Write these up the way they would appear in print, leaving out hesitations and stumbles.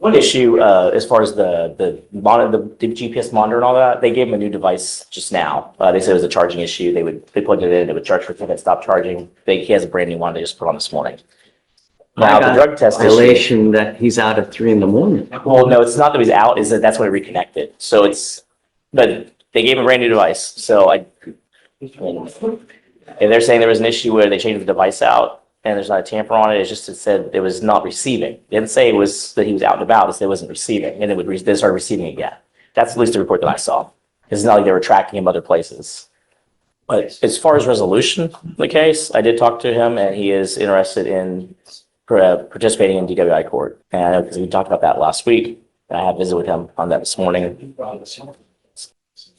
One issue, as far as the GPS monitor and all that, they gave him a new device just now. They said it was a charging issue. They plugged it in, it would charge for a second, stop charging. He has a brand new one they just put on this morning. Now the drug test violation that he's out at 3 in the morning. Well, no, it's not that he's out. Is that's when it reconnected. So but they gave him a brand new device. So and they're saying there was an issue where they changed the device out. And there's not a tamper on it. It's just it said it was not receiving. They didn't say it was that he was out and about. It said it wasn't receiving, and they started receiving again. That's at least the report that I saw. It's not like they were tracking him other places. But as far as resolution of the case, I did talk to him, and he is interested in participating in DWI court. And I know because we talked about that last week, and I had visited with him on that this morning.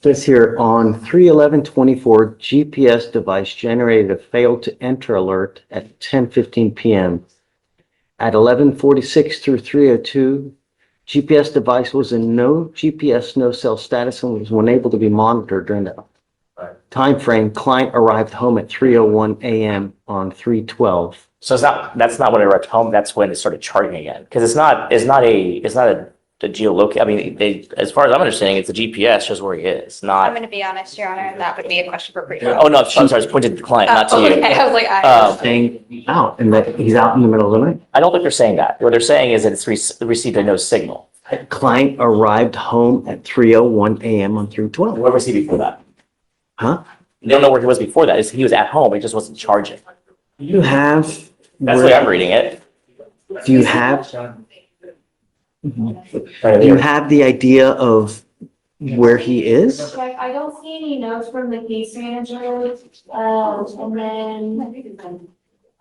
Says here on 3/11/24, GPS device generated a failed to enter alert at 10:15 p.m. At 11:46 through 3:02, GPS device was in no GPS no cell status and was unable to be monitored during that time frame. Client arrived home at 3:01 a.m. on 3/12. So that's not when it arrived home. That's when it started charging again. Because it's not a geolocate. I mean, as far as I'm understanding, it's the GPS shows where he is. Not. I'm going to be honest, Your Honor. That would be a question for pre-trial. Oh no, I'm sorry. It's pointed to the client, not to you. Okay, I was like, Saying out and that he's out in the middle of the night. I don't think they're saying that. What they're saying is that it's received a no signal. Client arrived home at 3:01 a.m. on 3/12. Where was he before that? Huh? They don't know where he was before that. He was at home. He just wasn't charging. You have. That's the way I'm reading it. Do you have? Do you have the idea of where he is? I don't see any notes from the case manager. And then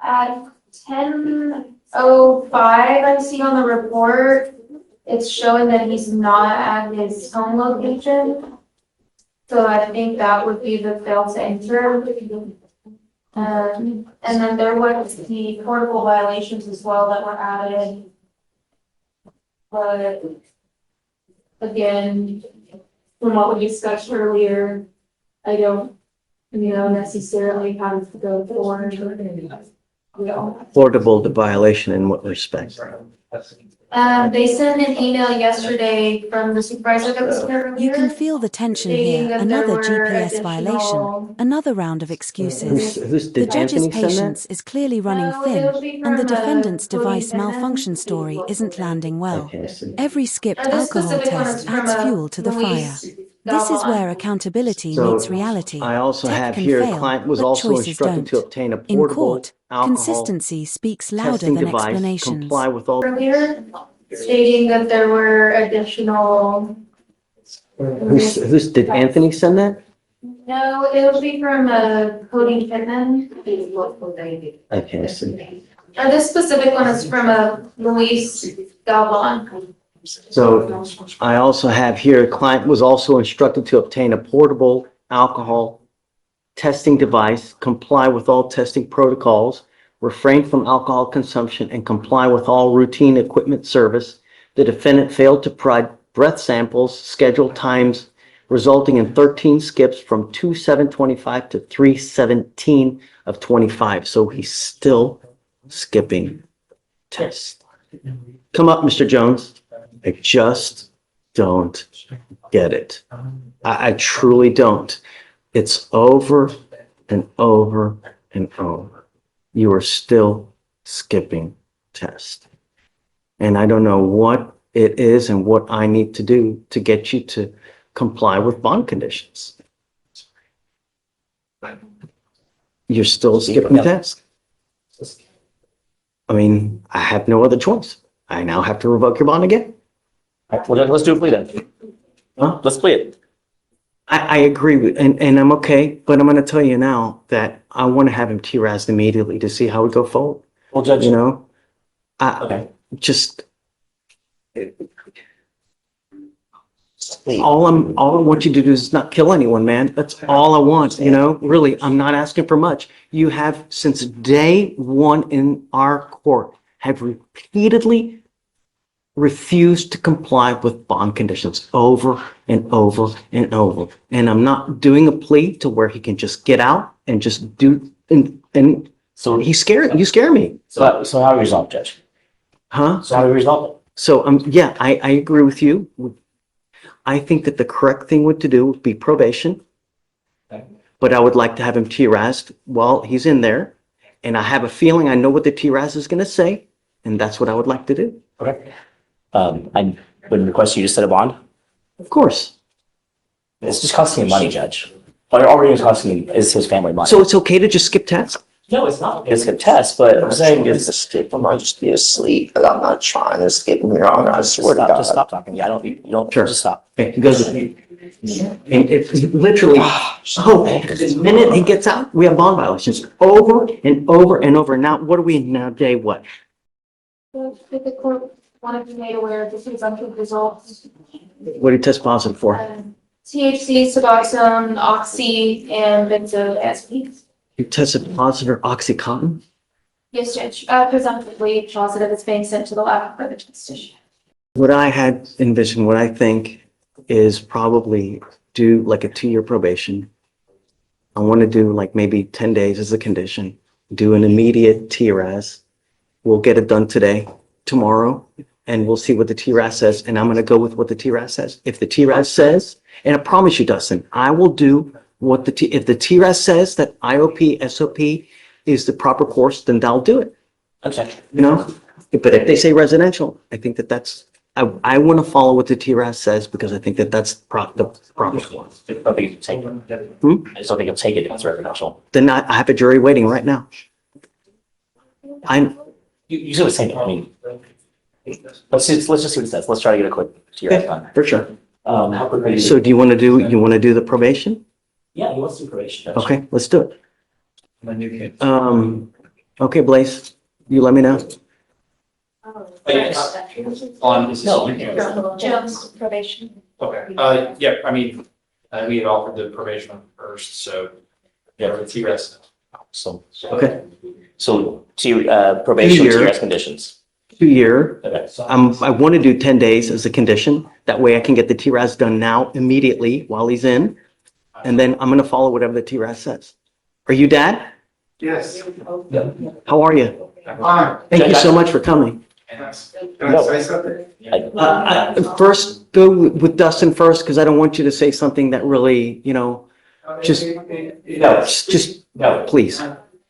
at 10:05, I see on the report, it's showing that he's not at his home location. So I think that would be the fail to enter. And then there was the portable violations as well that were added. But again, from what we discussed earlier, I don't, necessarily have to go forward. Portable violation in what respect? They sent an email yesterday from the supervisor that was here. You can feel the tension here. Another GPS violation, another round of excuses. The judge's patience is clearly running thin, and the defendant's device malfunction story isn't landing well. Every skipped alcohol test adds fuel to the fire. This is where accountability meets reality. I also have here, client was also instructed to obtain a In portable court, alcohol consistency speaks louder testing than device, explanations. comply with all. Earlier, stating that there were additional. Who's did Anthony send that? No, it would be from Cody Pittman. Okay, so This specific one is from Luis Galvan. So I also have here, client was also instructed to obtain a portable alcohol testing device, comply with all testing protocols, refrain from alcohol consumption, and comply with all routine equipment service. The defendant failed to provide breath samples, scheduled times, resulting in 13 skips from 2/7/25 to 3/17 of 25. So he's still skipping tests. Come up, Mr. Jones. I just don't get it. I truly don't. It's over and over and over. You are still skipping tests. And I don't know what it is and what I need to do to get you to comply with bond conditions. You're still skipping tests. I mean, I have no other choice. I now have to revoke your bond again. All right, well, then let's do a plea then. Huh? Let's plea it. I agree with, and I'm okay, but I'm going to tell you now that I want to have him TRAS'd immediately to see how we go forward. Well, Judge. You know, Okay. just all I want you to do is not kill anyone, man. That's all I want. You know, really, I'm not asking for much. You have since day one in our court have repeatedly refused to comply with bond conditions over and over and over. And I'm not doing a plea to where he can just get out and just do, and So you scare me. So how do we resolve, Judge? Huh? So how do we resolve it? So, yeah, I agree with you. I think that the correct thing to do would be probation. Okay. But I would like to have him TRAS'd while he's in there. And I have a feeling I know what the TRAS is going to say, and that's what I would like to do. Okay. I would request you to set a bond. Of course. It's just costing him money, Judge. All we're costing him is his family money. So it's okay to just skip tax? No, it's not. It's a test, but I'm saying It's a skip. I might just be asleep, but I'm not trying to skip me wrong. I swear to stop, God. just stop talking. Yeah, you don't, Sure. just stop. Okay, he goes, and it's literally, the minute he gets out, we have bond violations over and over and over. Now, what are we now, day what? So if the court wanted to be made aware of the presumptive results, What did he test positive for? THC, Suboxone, Oxy, and benzodiazepines. He tested positive for Oxycontin? Yes, Judge, presumptively positive, it's being sent to the lab for the test. What I had envisioned, what I think is probably do like a 2-year probation. I want to do like maybe 10 days as a condition, do an immediate TRAS. We'll get it done today, tomorrow, and we'll see what the TRAS says. And I'm going to go with what the TRAS says. If the TRAS says, and I promise you, Dustin, I will do what if the TRAS says that IOP, SOP is the proper course, then I'll do it. Okay. You know, but if they say residential, I think that I want to follow what the TRAS says because I think that that's the proper course. I don't think you take it. I just don't think you'll take it if it's residential. Then I have a jury waiting right now. You should say it. I mean, let's just see what it says. Let's try to get a quick TRS done. For sure. How quickly? So do you want to do the probation? Yeah, he wants to do probation. Judge. Okay, let's do it. My new kid. Okay, Blaze, you let me know. On this is. No. Jones, probation. Okay, yeah, I mean, we had offered the probation on first, so, yeah, it's TRS. So, Okay, so probation, 2-year. TRS conditions. 2-year. Okay. I want to do 10 days as a condition. That way I can get the TRAS done now immediately while he's in. And then I'm going to follow whatever the TRAS says. Are you Dad? Yes, How are you? fine. Thank you so much for coming. Can I say something? First, go with Dustin first, because I don't want you to say something that really, just, just, No. please.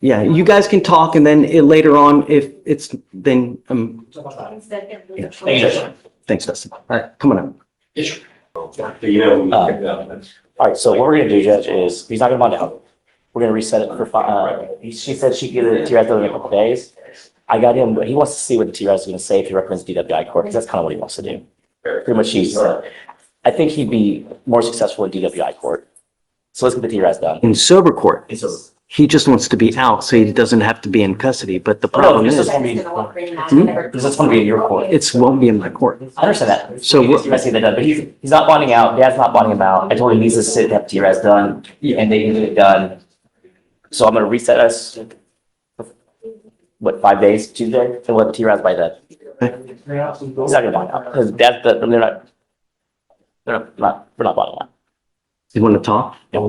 Yeah, you guys can talk and then later on, if it's, then, Thank you, Judge. thanks, Dustin. All right, come on up. All right, so what we're gonna do, Judge, is he's not gonna bond out. We're gonna reset it for she said she could get the TRS done in a couple days. I got him, but he wants to see what the TRS is gonna say if he recommends DWI court, because that's kind of what he wants to do. Pretty much I think he'd be more successful in DWI court. So let's get the TRS done. In sober court, It's a, he just wants to be out so he doesn't have to be in custody, but the problem this is, is gonna be in your court. it won't be in my court. I understand that. So He's gonna see that done, but he's not bonding out. Dad's not bonding him out. I told him he needs to sit and have TRS done, and they need it done. So I'm gonna reset us. What, 5 days, Tuesday, and we'll have TRS by then. He's not gonna bond out because we're not bonding out. You want to talk? Yeah, I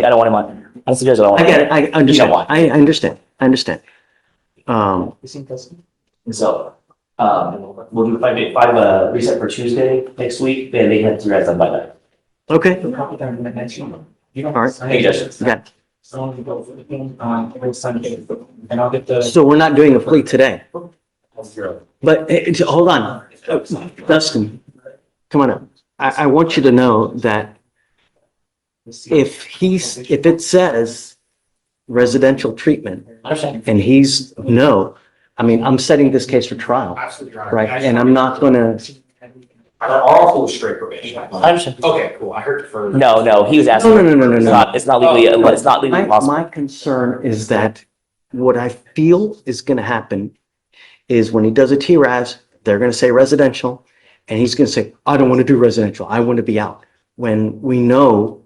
don't want him on. Honestly, guys, I don't want I him. get it. I understand. want. I understand. I understand. So, we'll do five reset for Tuesday next week, then they can have TRS done by then. Okay. All right. Thank you, Judge. You got it. And I'll get the. So we're not doing a plea today, but hold on. Dustin, come on up. I want you to know that if it says residential treatment Understand? and he's no, I mean, I'm setting this case for trial, Absolutely right? And I'm not gonna, Are all full straight probation? I understand. Okay, cool, I heard for. No, he was asking. No. It's not legally possible. my concern is that what I feel is gonna happen is when he does a TRAS, they're gonna say residential, and he's gonna say, I don't want to do residential, I want to be out. When we know,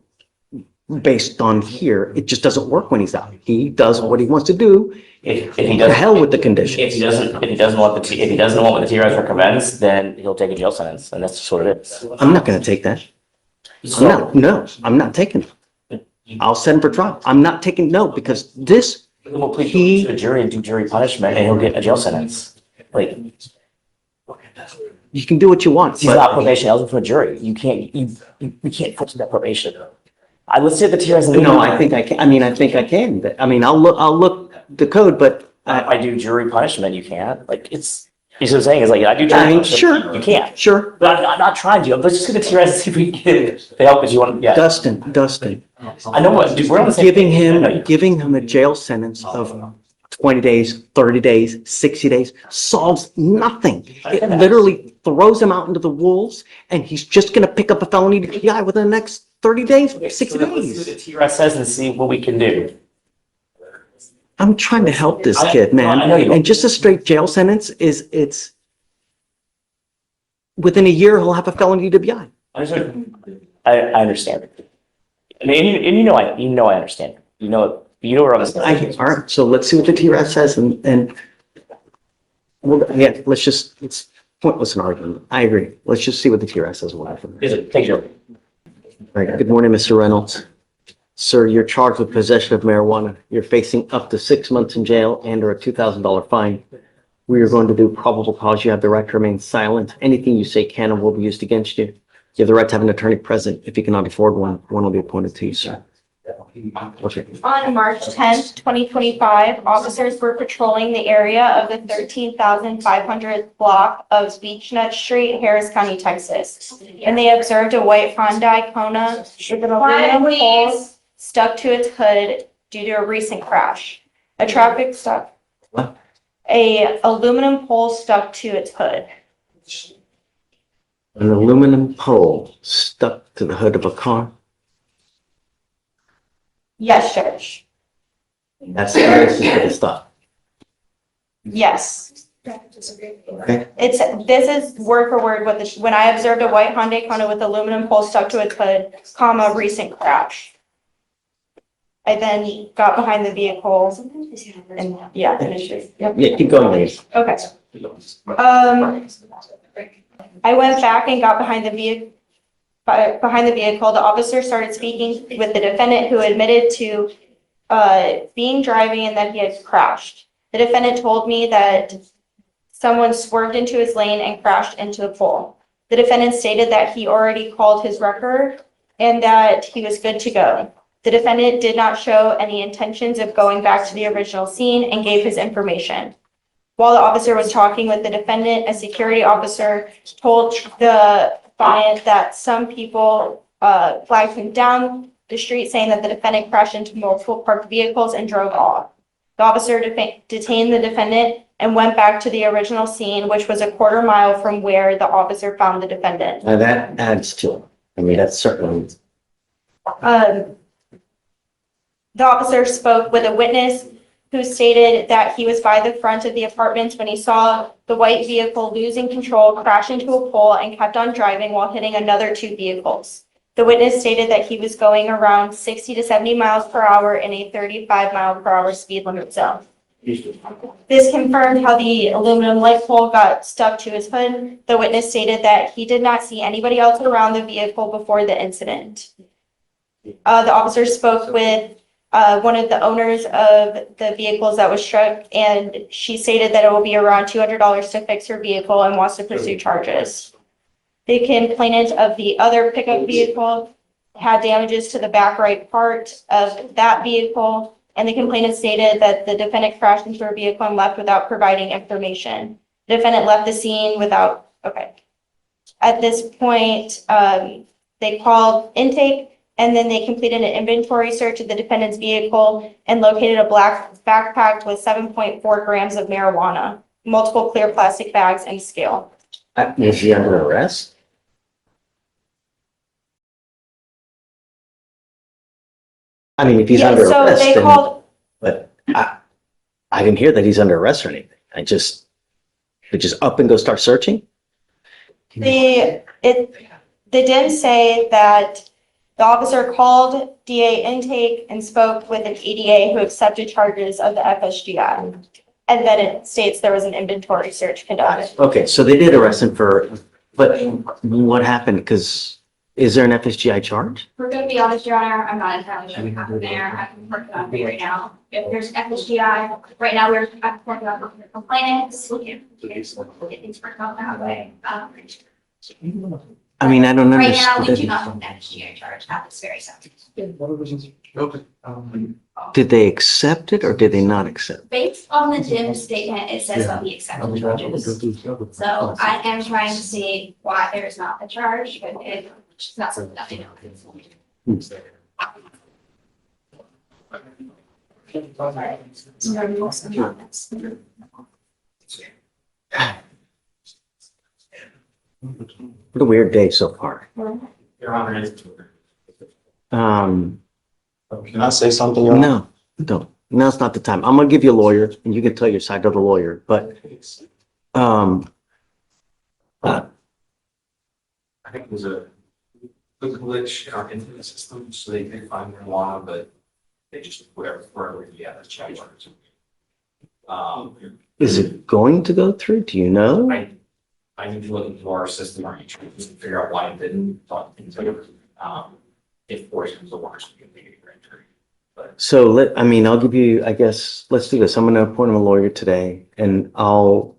based on here, it just doesn't work when he's out. He does what he wants to do. If he To doesn't, hell with the if conditions. he doesn't want what the TRS recommends, then he'll take a jail sentence, and that's just what it is. I'm not gonna take that. I'm not taking it. I'll send him for trial. I'm not taking, no, because this, We'll plead to a jury and do jury punishment, and he'll get a jail sentence. Like, You can do what you want, He's not but probation eligible for a jury. You can't put that probation. Let's say the TRS. no, I think I can. I think I can. I'll look the code, but If I do jury punishment, you can't. Like, you see what I'm saying? It's like, I do jury I mean, punishment, sure. you can't. Sure. But I'm not trying to. Let's just get the TRS and see if we can get the help that you want. Yeah. Dustin, I know what, dude, we're on the same. giving him a jail sentence of 20 days, 30 days, 60 days solves nothing. It literally throws him out into the wolves, and he's just going to pick up a felony DPI within the next 30 days, 60 Let's see what days. the TRS says and see what we can do. I'm trying to help this kid, man. I know you are. And just a straight jail sentence it's within a year, he'll have a felony DPI. I understand. And I understand. You know we're on this. All right, so let's see what the TRS says and yeah, it's pointless an argument. I agree. Let's just see what the TRS says. Take your. All right, good morning, Mr. Reynolds. Sir, you're charged with possession of marijuana. You're facing up to 6 months in jail and or a $2,000 fine. We are going to do probable cause. You have the right to remain silent. Anything you say can and will be used against you. You have the right to have an attorney present. If you cannot afford one will be appointed to you, sir. Okay. On March 10th, 2025, officers were patrolling the area of the 13,500 block of Beechnut Street, Harris County, Texas. And they observed a white Hyundai Kona with an aluminum pole stuck to its hood due to a recent crash. A traffic stop. What? A aluminum pole stuck to its hood. An aluminum pole stuck to the hood of a car. Yes, Judge. That's the basis for the stop. Yes. Okay. This is word for word what when I observed a white Hyundai Kona with aluminum pole stuck to its hood, comma, recent crash. I then got behind the vehicle and finished it. Yep. Yeah, keep going, please. Okay. I went back and got behind the vehicle. The officer started speaking with the defendant, who admitted to being driving and that he had crashed. The defendant told me that someone swerved into his lane and crashed into the pole. The defendant stated that he already called his record and that he was good to go. The defendant did not show any intentions of going back to the original scene and gave his information. While the officer was talking with the defendant, a security officer told the client that some people flagged him down the street, saying that the defendant crashed into multiple parked vehicles and drove off. The officer detained the defendant and went back to the original scene, which was a quarter mile from where the officer found the defendant. Now that adds to it. That's certainly. The officer spoke with a witness who stated that he was by the front of the apartment when he saw the white vehicle losing control, crash into a pole, and kept on driving while hitting another two vehicles. The witness stated that he was going around 60 to 70 miles per hour in a 35 mile per hour speed limit zone. This confirmed how the aluminum light pole got stuck to his hood. The witness stated that he did not see anybody else around the vehicle before the incident. The officer spoke with one of the owners of the vehicles that was struck, and she stated that it will be around $200 to fix her vehicle and wants to pursue charges. The complainant of the other pickup vehicle had damages to the back right part of that vehicle, and the complainant stated that the defendant crashed into her vehicle and left without providing information. The defendant left the scene without, okay. At this point, they called intake, and then they completed an inventory search of the defendant's vehicle and located a black backpack with 7.4 grams of marijuana, multiple clear plastic bags, and scale. Is he under arrest? If he's under So arrest, they called, but I didn't hear that he's under arrest or anything. They just up and go start searching? they did say that the officer called DA intake and spoke with an EDA who accepted charges of the FSGI. And then it states there was an inventory search conducted. Okay, so they did arrest him but what happened? Because Is there an FSGI charge? We're gonna be honest, Your Honor, I'm not entirely sure what happened there. I'm working on it right now. If there's FSGI, right now I'm working on the complainants. We'll get things worked out that way. I mean, I don't Right now, we do understand. not have an FSGI charge at this very second. Did they accept it or did they not accept? Based on the DIM statement, it says that we accept the charges. So I am trying to see why there's not a charge, but it's not something that we know. What a weird day so far. Your Honor, Can I say something? Your Honor? No, don't. Now's not the time. I'm gonna give you a lawyer and you can tell your side to the lawyer, but, I think it was a glitch in our internet system, so they could find marijuana, but they just, wherever, yeah, that's checked. is it going to go through? Do you know? I need to look into our system, our each, to figure out why it didn't, talk things like, if portions of worse, we can make it grand jury. So I'll give you, I guess, let's do this. I'm gonna appoint him a lawyer today and I'm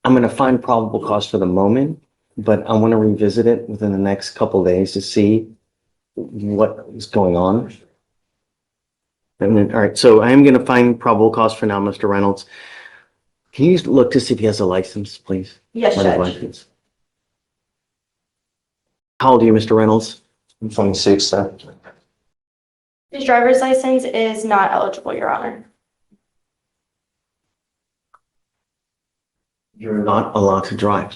gonna find probable cause for the moment, but I want to revisit it within the next couple of days to see what is going on. And then, all right, so I am gonna find probable cause for now, Mr. Reynolds. Can you look to see if he has a license, please? Yes, Driver's Judge. license. How old are you, Mr. Reynolds? I'm 26, sir. His driver's license is not eligible, Your Honor. You're not allowed to drive.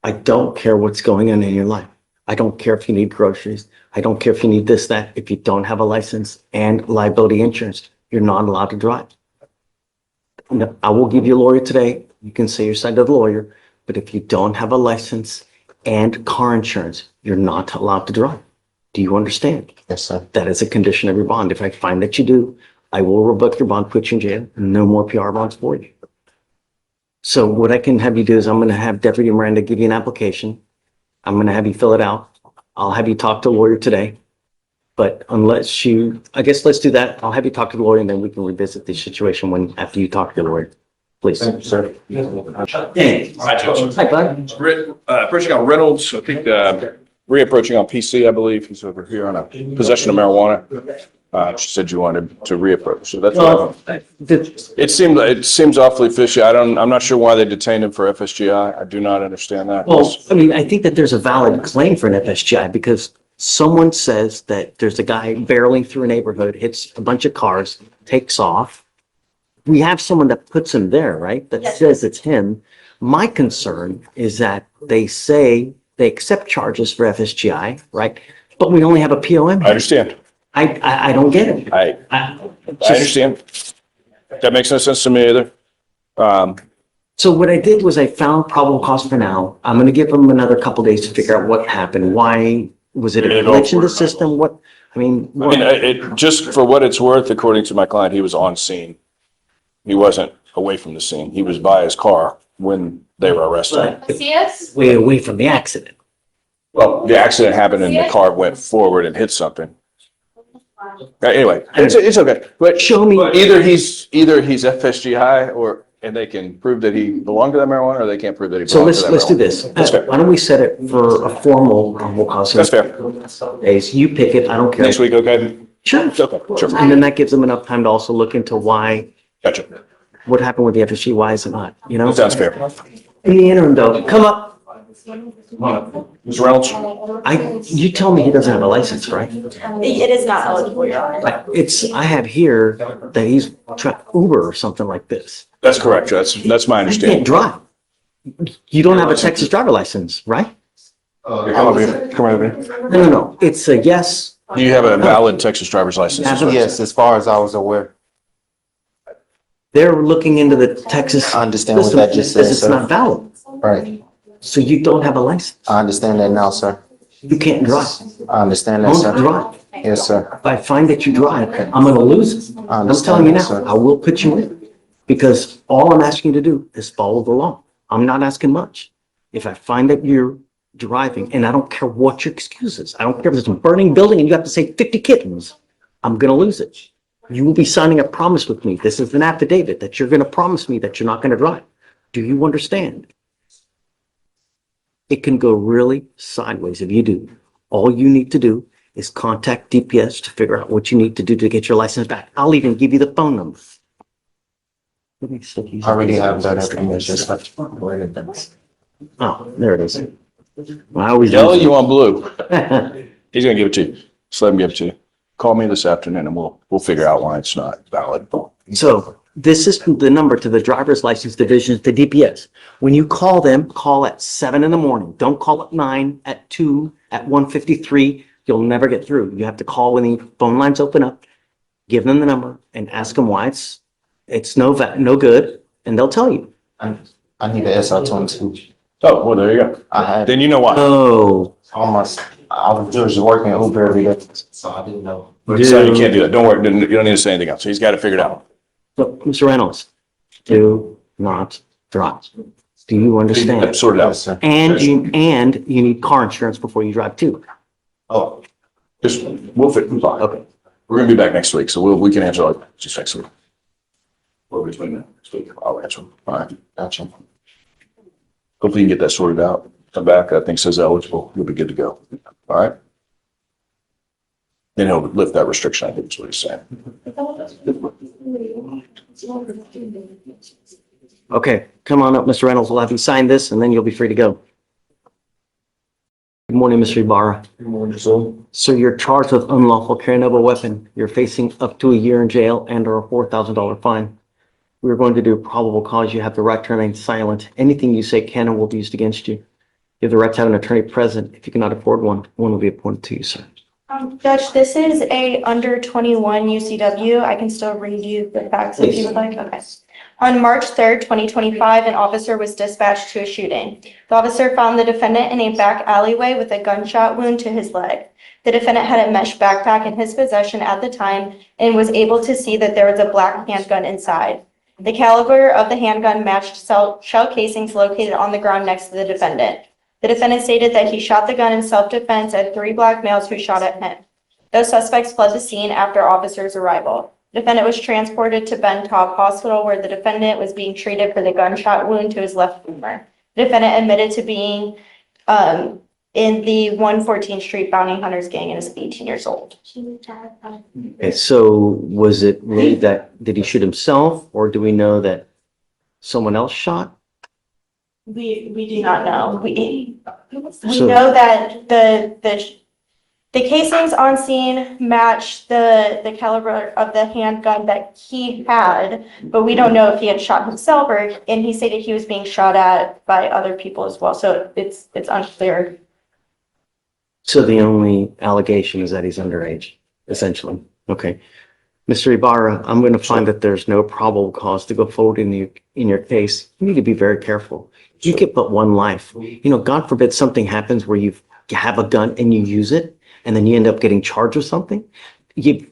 I don't care what's going on in your life. I don't care if you need groceries. I don't care if you need this, that. If you don't have a license and liability insurance, you're not allowed to drive. No, I will give you a lawyer today. You can say your side to the lawyer, but if you don't have a license and car insurance, you're not allowed to drive. Do you understand? Yes, sir. That is a condition of your bond. If I find that you do, I will revoke your bond, put you in jail, and no more PR bonds for you. So what I can have you do is I'm going to have Deputy Miranda give you an application. I'm going to have you fill it out. I'll have you talk to a lawyer today. But unless you, I guess let's do that. I'll have you talk to the lawyer and then we can revisit the situation after you talk to the lawyer. Please. Thank you, sir. Hi, Judge. Hi, bud. Approaching on Reynolds, I think, reapproaching on PC, I believe. He's over here on a possession of marijuana. She said you wanted to reapproach, so that's Well, what it seems awfully fishy. I'm not sure why they detained him for FSGI. I do not understand that. well, I mean, I think that there's a valid claim for an FSGI because someone says that there's a guy barreling through a neighborhood, hits a bunch of cars, takes off. We have someone that puts him there, right? That Yes. says it's him. My concern is that they say they accept charges for FSGI, right? But we only have a POM. I understand. I don't get it. I understand. That makes no sense to me either. So what I did was I found probable cause for now. I'm going to give them another couple days to figure out what happened. Why was it a glitch in the system? What, I mean, Just for what it's worth, according to my client, he was on scene. He wasn't away from the scene. He was by his car when they were arrested. See us? way away from the accident. Well, the accident happened and the car went forward and hit something. Anyway, it's okay. But Show me. either he's FSGI and they can prove that he belonged to that marijuana, or they can't prove that he So belonged to that marijuana. let's do this. That's fair. Why don't we set it for a formal probable cause? That's fair. Days. You pick it. I don't care. Next week, okay? Sure. Okay, sure. And then that gives them enough time to also look into why, Gotcha. what happened with the FSG, why is it not, you know? That sounds fair. In the interim though, come up. Mr. Reynolds? You tell me he doesn't have a license, right? It is not eligible, Your Honor. I have here that he's trying Uber or something like this. That's correct. That's my I can't understanding. drive. You don't have a Texas driver license, right? Come over here. Come over here. No. It's a yes. Do you have a valid Texas driver's license? Yes, as far as I was aware. They're looking into the Texas. I understand what system that just because said, it's sir. not valid. Right. So you don't have a license. I understand that now, sir. You can't drive. I understand that, Don't sir. drive. Yes, sir. If I find that you drive, I'm gonna lose it. I I'm telling understand you that, now, sir. I will put you in. Because all I'm asking you to do is follow the law. I'm not asking much. If I find that you're driving, and I don't care what your excuse is. I don't care if it's a burning building and you have to say 50 kittens. I'm going to lose it. You will be signing a promise with me. This is an affidavit that you're going to promise me that you're not going to drive. Do you understand? It can go really sideways if you do. All you need to do is contact DPS to figure out what you need to do to get your license back. I'll even give you the phone number. Let me stick these- I already have that information. Oh, there it is. I always Yellow, use you want blue? He's gonna give it to you. Just let him give it to you. Call me this afternoon and we'll figure out why it's not valid. So this is the number to the driver's license division, the DPS. When you call them, call at 7 in the morning. Don't call at 9, at 2, at 1:53. You'll never get through. You have to call when the phone lines open up, give them the number and ask them why it's no good, and they'll tell you. I need an SL22. Oh, well, there you go. I had Then you know why. Oh, almost, I was just working at Uber every day, so I didn't know. So you can't do that. Don't worry. You don't need to say anything else. He's got it figured out. so, Mr. Reynolds, do not drive. Do you understand? Sort it out. Yes, sir. And you need car insurance before you drive too. Oh, Just, we'll fit. Okay. We're gonna be back next week, so we can answer like just next week. Or between next week, I'll answer them. All right. gotcha. Hopefully you can get that sorted out. Come back, that thing says eligible, you'll be good to go. All right? Then he'll lift that restriction, I think is what he's saying. Okay, come on up, Mr. Reynolds. We'll have you sign this and then you'll be free to go. Good morning, Mr. Ibarra. Good morning, sir. So you're charged with unlawful carrying of a weapon. You're facing up to a year in jail and or a $4,000 fine. We're going to do probable cause. You have the right to remain silent. Anything you say can and will be used against you. You have the right to have an attorney present. If you cannot afford one, one will be appointed to you, sir. Judge, this is a under 21 UCW. I can still read you the facts if you would like. Okay. On March 3rd, 2025, an officer was dispatched to a shooting. The officer found the defendant in a back alleyway with a gunshot wound to his leg. The defendant had a mesh backpack in his possession at the time and was able to see that there was a black handgun inside. The caliber of the handgun matched shell casings located on the ground next to the defendant. The defendant stated that he shot the gun in self-defense at 3 black males who shot at him. Those suspects fled the scene after officers' arrival. The defendant was transported to Ben Taub Hospital where the defendant was being treated for the gunshot wound to his left femur. The defendant admitted to being in the 114th Street Bounty Hunters gang and is 18 years old. Okay, so was it really did he shoot himself or do we know that someone else shot? We do not know. We So- know that the casings on scene match the caliber of the handgun that he had, but we don't know if he had shot himself and he stated he was being shot at by other people as well. So it's unclear. So the only allegation is that he's underage, essentially. Okay. Mr. Ibarra, I'm going to find that there's no probable cause to go forward in your case. You need to be very careful. You get but one life. You know, God forbid something happens where you have a gun and you use it, and then you end up getting charged with something. You've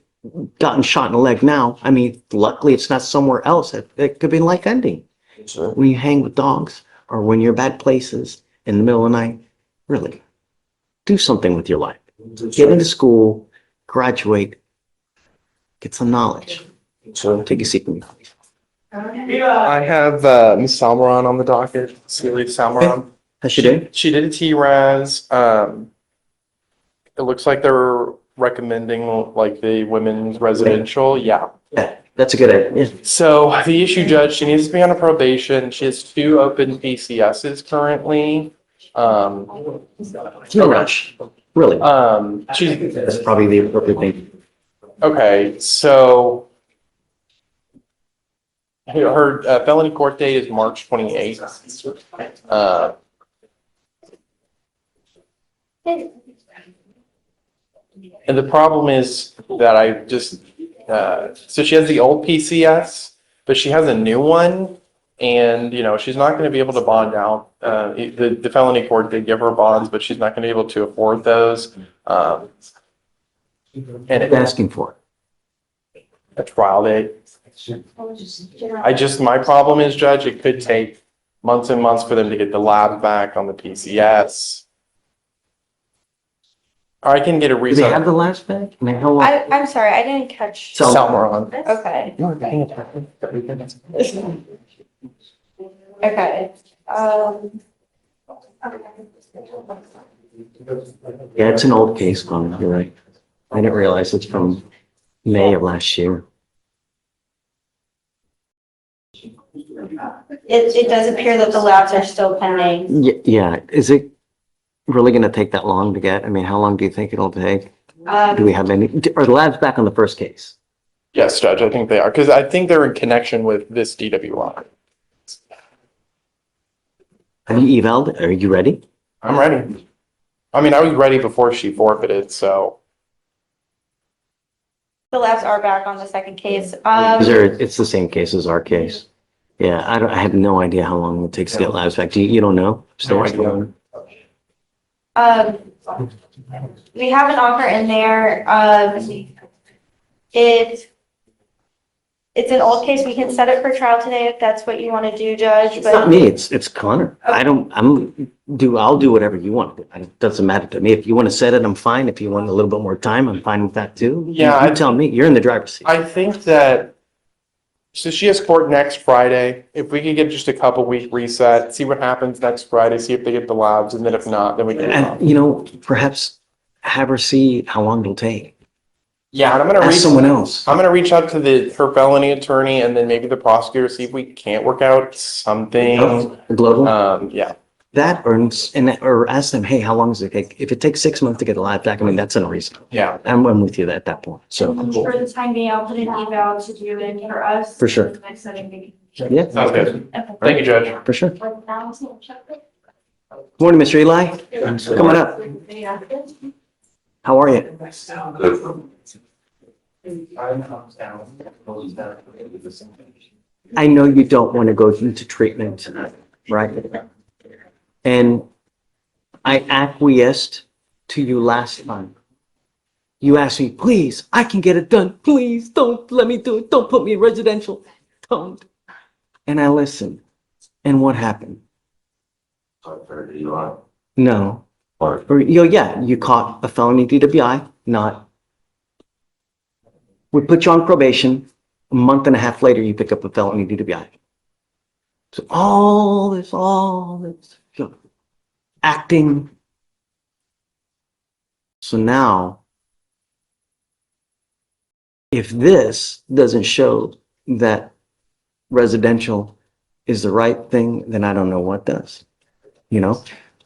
gotten shot in the leg now. I mean, luckily it's not somewhere else. It could be life ending. Sir. When you hang with dogs or when you're bad places in the middle of the night, really, do something with your life. Get into school, graduate, get some knowledge. Sir. Take a seat with me. I have Ms. Salmaron on the docket, Celia Salmaron. How's she doing? She did a T-RAS. It looks like they're recommending like the women's residential. Yeah. Yeah, that's a good idea. So the issue, Judge, she needs to be on a probation. She has 2 open PCSs currently. No rush, really. She's That's probably the appropriate thing. okay. So her felony court date is March 28th. And the problem is that I just, so she has the old PCS, but she has a new one. And, you know, she's not going to be able to bond out. The felony court did give her bonds, but she's not going to be able to afford those. And What asking for? a trial date. My problem is, Judge, it could take months and months for them to get the lab back on the PCS. I can get a Do they have reset. the last bag? I mean, how long? I'm sorry, I didn't catch. So- Salmaron. Okay, okay. Yeah, it's an old case, Colin, you're right. I didn't realize it's from May of last year. It does appear that the labs are still pending. Yeah, is it really gonna take that long to get? I mean, how long do you think it'll take? Do we have any, are the labs back on the first case? Yes, Judge, I think they are, because I think they're in connection with this DWI. Have you eval'd? Are you ready? I'm ready. I mean, I was ready before she forfeited, so. The labs are back on the second case. Is there, it's the same case as our case. Yeah, I have no idea how long it takes to get labs back. You don't know? No idea. We have an offer in there. It's an old case. We can set it for trial today if that's what you want to do, Judge, It's not but me, it's Connor. I'll do whatever you want. It doesn't matter to me. If you want to set it, I'm fine. If you want a little bit more time, I'm fine with that too. Yeah, You tell me, you're in the driver's seat. I think that, so she has court next Friday. If we could get just a couple week reset, see what happens next Friday, see if they get the labs, and then if not, then we can. And, you know, perhaps have her see how long it'll take. Yeah, and I'm gonna Ask reach, someone else. I'm gonna reach out to her felony attorney and then maybe the prosecutor, see if we can't work out something. Global, Yeah, that or ask them, hey, how long does it take? If it takes 6 months to get a live back, I mean, that's unreasonable. yeah. I'm with you at that point. So, for the time being, I'll put an eval to do it for us. For sure. The next setting meeting. yeah, Sounds good. Thank you, Judge. for sure. Morning, Mr. Eli. Coming up. How are you? I know you don't want to go into treatment, right? And I acquiesced to you last time. You asked me, please, I can get it done. Please don't let me do it. Don't put me in residential. Don't. And I listened. And what happened? No. Yeah, you caught a felony DWI, not. We put you on probation. A month and a half later, you pick up a felony DWI. So all this, you know, acting. So now, if this doesn't show that residential is the right thing, then I don't know what does. You know,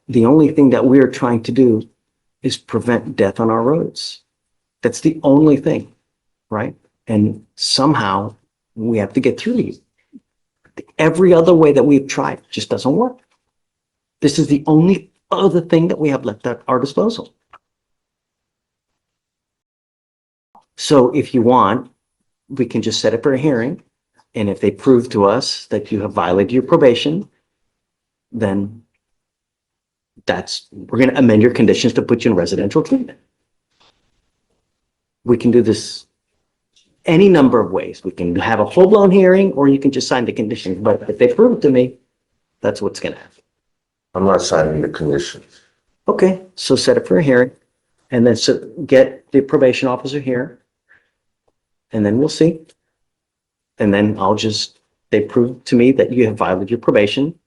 the only thing that we're trying to do is prevent death on our roads. That's the only thing, right? And somehow we have to get through these. Every other way that we've tried just doesn't work. This is the only other thing that we have left at our disposal. So if you want, we can just set it for a hearing. And if they prove to us that you have violated your probation, then we're going to amend your conditions to put you in residential treatment. We can do this any number of ways. We can have a full-blown hearing, or you can just sign the conditions. But if they prove it to me, that's what's going to happen. I'm not signing the conditions. Okay, so set it for a hearing, and then get the probation officer here, and then we'll see. And then they prove to me that you have violated your probation,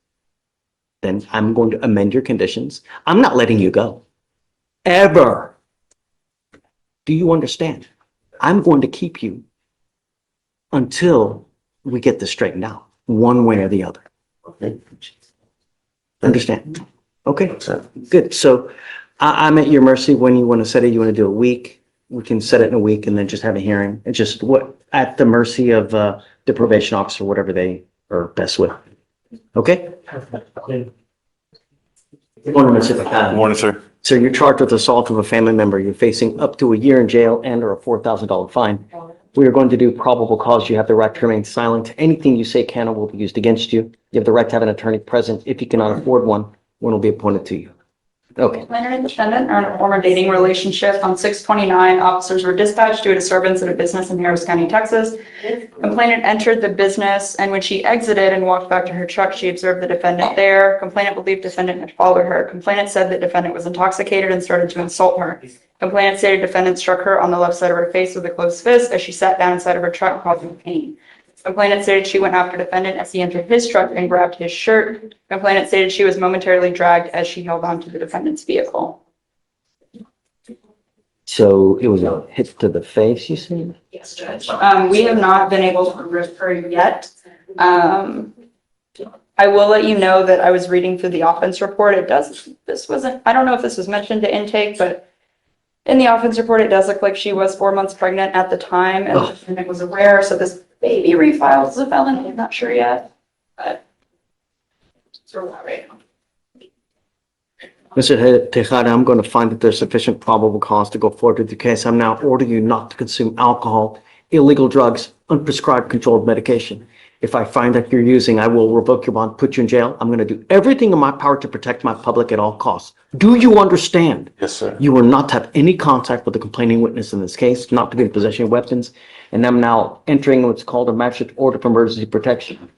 then I'm going to amend your conditions. I'm not letting you go. Ever. Do you understand? I'm going to keep you until we get this straightened out, one way or the other. Okay. Understand? Okay, That's it. good. So I'm at your mercy when you want to set it. You want to do a week? We can set it in a week and then just have a hearing. It's just at the mercy of the probation officer, whatever they are best with. Okay? Good morning, Mr. Morning, sir. So you're charged with assault of a family member. You're facing up to a year in jail and or a $4,000 fine. We are going to do probable cause. You have the right to remain silent. Anything you say can or will be used against you. You have the right to have an attorney present. If you cannot afford one will be appointed to you. Okay. Complainant and defendant are in a former dating relationship. On 6/29, officers were dispatched to a disturbance at a business in Harris County, Texas. Complainant entered the business, and when she exited and walked back to her truck, she observed the defendant there. Complainant believed defendant had followed her. Complainant said that defendant was intoxicated and started to insult her. Complainant stated defendant struck her on the left side of her face with a closed fist as she sat down inside of her truck, causing pain. Complainant stated she went after defendant as he entered his truck and grabbed his shirt. Complainant stated she was momentarily dragged as she held on to the defendant's vehicle. So it was a hit to the face, you said? Yes, Judge. We have not been able to arrest her yet. I will let you know that I was reading through the offense report. I don't know if this was mentioned to intake, but in the offense report, it does look like she was 4 months pregnant at the time and the defendant was aware. So this baby refiled as a felony. I'm not sure yet, but it's where we're at right now. Mr. Tejada, I'm going to find that there's sufficient probable cause to go forward with the case. I'm now ordering you not to consume alcohol, illegal drugs, unprescribed controlled medication. If I find that you're using, I will revoke your bond, put you in jail. I'm going to do everything in my power to protect my public at all costs. Do you understand? Yes, sir. You are not to have any contact with the complaining witness in this case, not to be in possession of weapons, and I'm now entering what's called a magistrate order of emergency protection.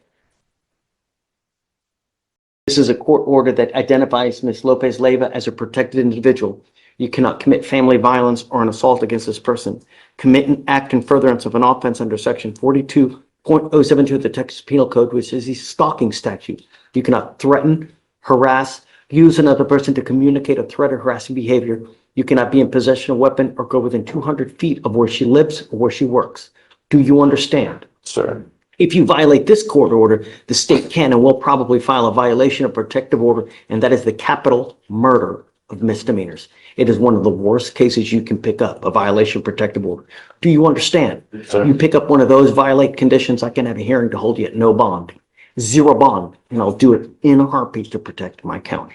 This is a court order that identifies Ms. Lopez Leiva as a protected individual. You cannot commit family violence or an assault against this person. Commit an act in furtherance of an offense under section 42.072 of the Texas Penal Code, which is the stalking statute. You cannot threaten, harass, use another person to communicate a threat or harassing behavior. You cannot be in possession of a weapon or go within 200 feet of where she lives or where she works. Do you understand? Sir. If you violate this court order, the state can and will probably file a violation of protective order, and that is the capital murder of misdemeanors. It is one of the worst cases you can pick up, a violation of protective order. Do you understand? Sir. You pick up one of those, violate conditions, I can have a hearing to hold you at no bond, zero bond, and I'll do it in a heartbeat to protect my county.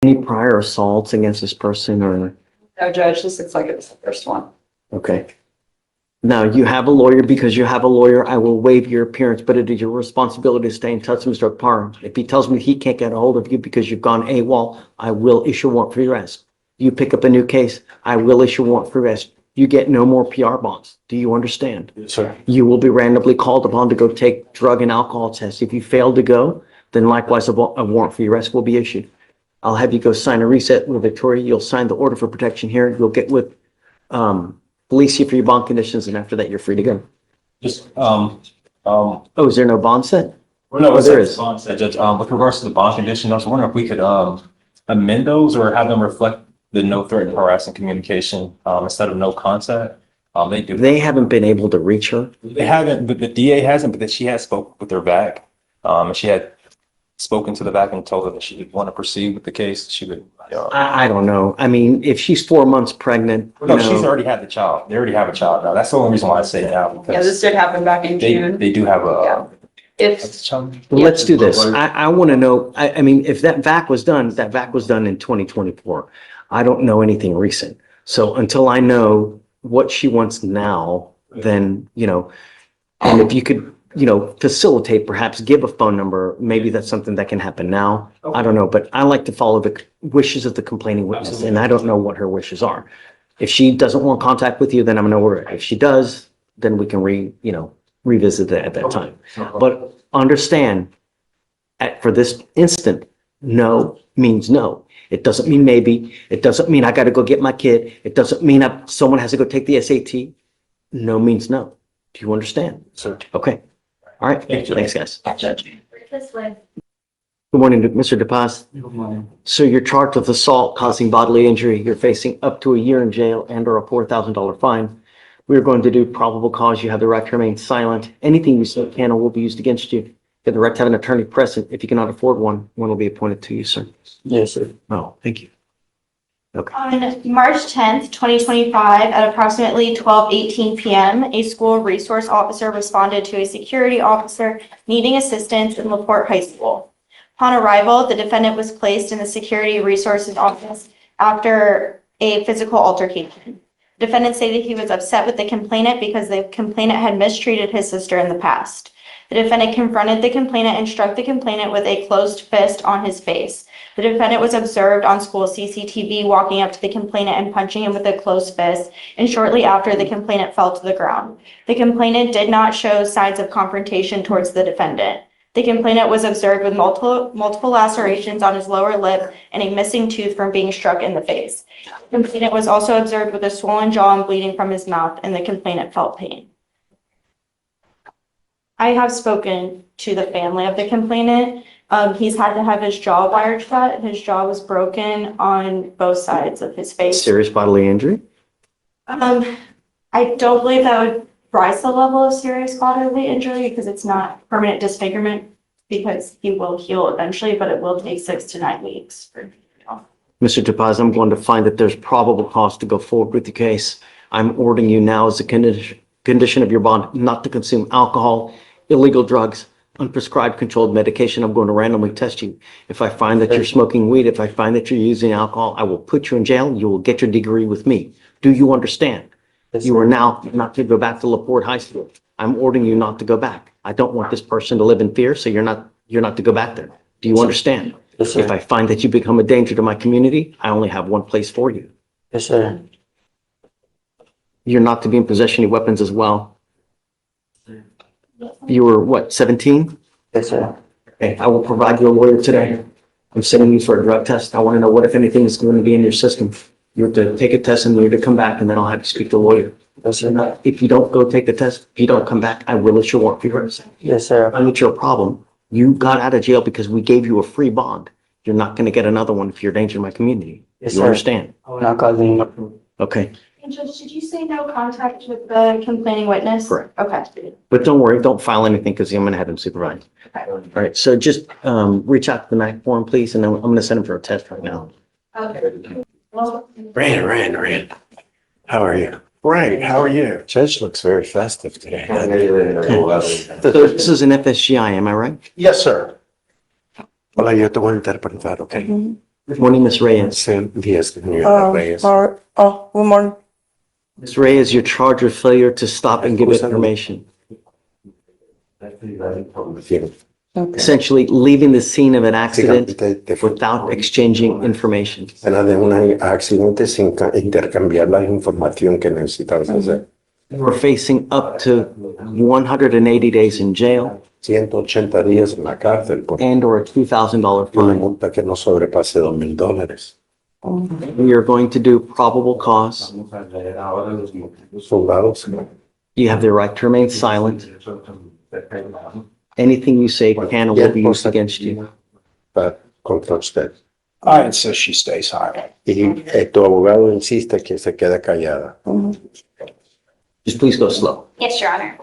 Any prior assaults against this person or? No, Judge, this looks like it was the first one. Okay. Now, you have a lawyer. Because you have a lawyer, I will waive your appearance, but it is your responsibility to stay in touch with Mr. Parham. If he tells me he can't get a hold of you because you've gone AWOL, I will issue a warrant for your arrest. You pick up a new case, I will issue a warrant for arrest. You get no more PR bonds. Do you understand? Yes, sir. You will be randomly called upon to go take drug and alcohol tests. If you fail to go, then likewise a warrant for your arrest will be issued. I'll have you go sign a reset with Victoria. You'll sign the order for protection here. You'll get with Felicia for your bond conditions, and after that, you're free to go. Just, Oh, is there no bond set? well, no, Oh, it's there a is. bond set, Judge. With regards to the bond condition, I was wondering if we could, amend those or have them reflect the no threat and harassing communication, instead of no contact. They do. They haven't been able to reach her. They haven't, but the DA hasn't, but that she has spoke with her back. And she had spoken to the back and told her that she didn't want to proceed with the case. She would, I don't know. I mean, if she's 4 months pregnant, no, she's already had the child. They already have a child now. That's the only reason why I say it now. Yeah, this did happen back in June. They do have Yeah. a If, child. well, let's do this. I want to know, I mean, if that VAC was done, that VAC was done in 2024. I don't know anything recent. So until I know what she wants now, then, and if you could, facilitate, perhaps give a phone number, maybe that's something that can happen now. I don't know, but I like to follow the wishes of the complaining witness, and I don't know what her wishes are. If she doesn't want contact with you, then I'm gonna worry. If she does, then we can revisit it at that time. But understand, for this instant, no means no. It doesn't mean maybe. It doesn't mean I gotta go get my kid. It doesn't mean someone has to go take the SAT. No means no. Do you understand? Sir. Okay. All right. Thank you. Thanks, guys. Judge. This way. Good morning, Mr. DePaz. Good morning. So you're charged with assault causing bodily injury. You're facing up to a year in jail and or a $4,000 fine. We're going to do probable cause. You have the right to remain silent. Anything you say can or will be used against you. You have the right to have an attorney present. If you cannot afford one will be appointed to you, sir. Yes, sir. Oh, thank you. Okay. On March 10th, 2025, at approximately 12:18 p.m., a school resource officer responded to a security officer needing assistance in LaPorte High School. Upon arrival, the defendant was placed in the security resources office after a physical altercation. The defendant stated he was upset with the complainant because the complainant had mistreated his sister in the past. The defendant confronted the complainant and struck the complainant with a closed fist on his face. The defendant was observed on school CCTV walking up to the complainant and punching him with a closed fist, and shortly after, the complainant fell to the ground. The complainant did not show signs of confrontation towards the defendant. The complainant was observed with multiple lacerations on his lower lip and a missing tooth from being struck in the face. The complainant was also observed with a swollen jaw and bleeding from his mouth, and the complainant felt pain. I have spoken to the family of the complainant. He's had to have his jaw wired shut. His jaw was broken on both sides of his face. Serious bodily injury? I don't believe that would rise to the level of serious bodily injury because it's not permanent disfigurement, because he will heal eventually, but it will take 6 to 9 weeks for Mr. DePaz, I'm going to find that there's probable cause to go forward with the case. I'm ordering you now as a condition of your bond not to consume alcohol, illegal drugs, unprescribed controlled medication. I'm going to randomly test you. If I find that you're smoking weed, if I find that you're using alcohol, I will put you in jail. You will get your degree with me. Do you understand? You are now not to go back to LaPorte High School. I'm ordering you not to go back. I don't want this person to live in fear, so you're not to go back there. Do you understand? Yes, sir. If I find that you become a danger to my community, I only have one place for you. Yes, sir. You're not to be in possession of weapons as well. You were what, 17? Yes, sir. Okay, I will provide you a lawyer today. I'm sending you for a drug test. I want to know what, if anything, is going to be in your system. You have to take a test and you're to come back, and then I'll have you speak to a lawyer. Yes, sir. If you don't go take the test, if you don't come back, I will issue a warrant for your arrest. Yes, sir. I find that you're a problem. You got out of jail because we gave you a free bond. You're not going to get another one if you're a danger to my community. Yes, You sir. understand? I will not cause any more trouble. Okay, And Judge, did you say no contact with the complaining witness? Correct. Okay. but don't worry, don't file anything because I'm going to have him supervised. Okay. All right, so just reach out to the MAC form, please, and then I'm going to send him for a test right now. Okay. Well, Rand. How are you? Great, how are you? Judge looks very festive today. So this is an FSGI, am I right? Yes, sir. Hola, yo te voy a interpretar, ¿ok? Good morning, Ms. Reyes. Díaz, señora Reyes. Good morning. Ms. Reyes, you're charged with failure to stop and give information. Essentially, leaving the scene of an accident without exchanging information. Escena de un accidente sin intercambiar la información que necesitabas hacer. We're facing up to 180 days in jail 180 días en la cárcel por and/or a $2,000 una fine. multa que no sobrepase $2,000. We are going to do probable cause. Soldados, You have the right to remain silent. Anything you say can or will be used against you. contra usted. I insist she stays silent. Y tu abogado insiste que se quede callada. Just please go slow. Yes, Your Honor.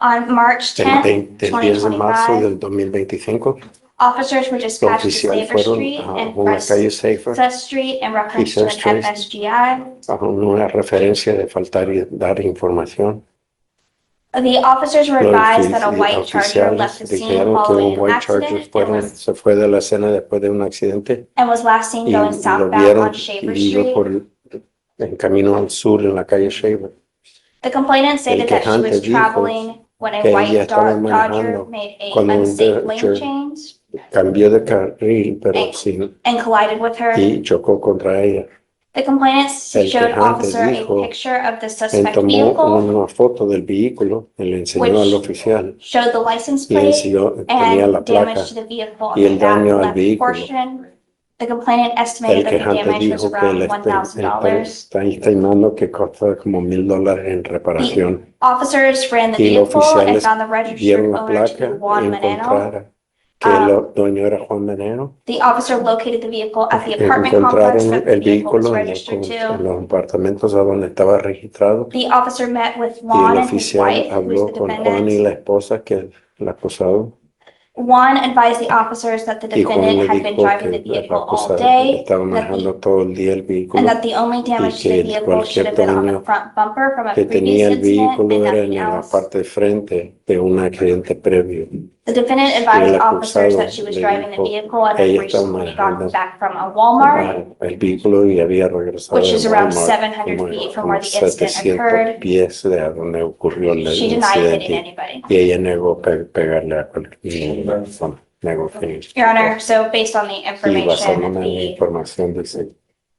On March El 10th, 10 de marzo 2025, del 2025, officers were los dispatched to oficiales Safer fueron Street a and una calle Safer Seth Street in reference to Seth an Street. FSGI. bajo una referencia de faltar y dar información. The officers were Los advised that a white Charger left oficiales the scene dijeron que following un an white Charger accident se fue de la escena después de un accidente and was last seen y going lo southbound vieron on Shaver y iba Street. en camino al sur en la calle Shaver. The complainant stated that she was quejante dijo traveling when a que white ella estaba Dodge manejando made a cuando un unsafe lane Dodge change Cambió de carril, pero sin and collided with her. y chocó contra ella. The complainant El showed quejante officer a dijo, picture of the Él suspect tomó vehicle, una foto del vehículo, y le enseñó al oficial showed the license y plate, tenía la and placa damage to the vehicle y on el the back daño al left vehículo. portion. The complainant El estimated that the quejante damage was dijo que around él $1,000. está estimando que costó como $1,000 en reparación. Officers ran the Y los vehicle and oficiales found the registered vieron la owner to placa be y Juan Maneno. encontraron que el dueño era Juan Veneno. The officer located the vehicle at the apartment complex Encontraron that the el vehicle was vehículo registered en to. los apartamentos a donde estaba registrado. The officer met with Y Juan el and his oficial wife, who is habló the con Juan y defendant. la esposa, que es el acusado. Juan advised the officers that the Y Juan defendant le had been dijo driving the que el vehicle all acusado day, estaba that manejando the, todo el día el vehículo and that the only damage to que the vehicle should cualquier have been on the daño front bumper from a que tenía previous el incident vehículo and era en nothing la else. parte de frente de un accidente previo. The defendant advised officers that she was driving the vehicle and had recently gotten back from a Walmart, El vehículo y había regresado which de is around Walmart 700 como feet from como where the incident 700 occurred. pies de a donde ocurrió el She denied hitting incidente anybody. y ella negó pegarle a cualquier persona. Negó que Your Honor, so based on the y information, basándome en la the información dice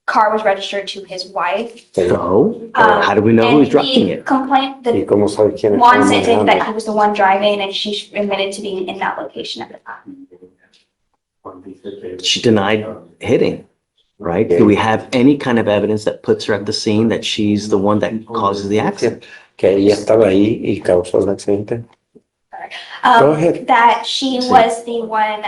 car was registered to his wife. So, how do we know who's driving And the it? complaint, y the cómo sabe quién Juan estaba stated that manejando. he was the one driving and she admitted to being in that location at the time. She denied hitting, right? Do we have any kind of evidence that puts her at the scene that she's the one that causes the accident? Que ella estaba ahí y causó el accidente. Go ahead. That she was the one,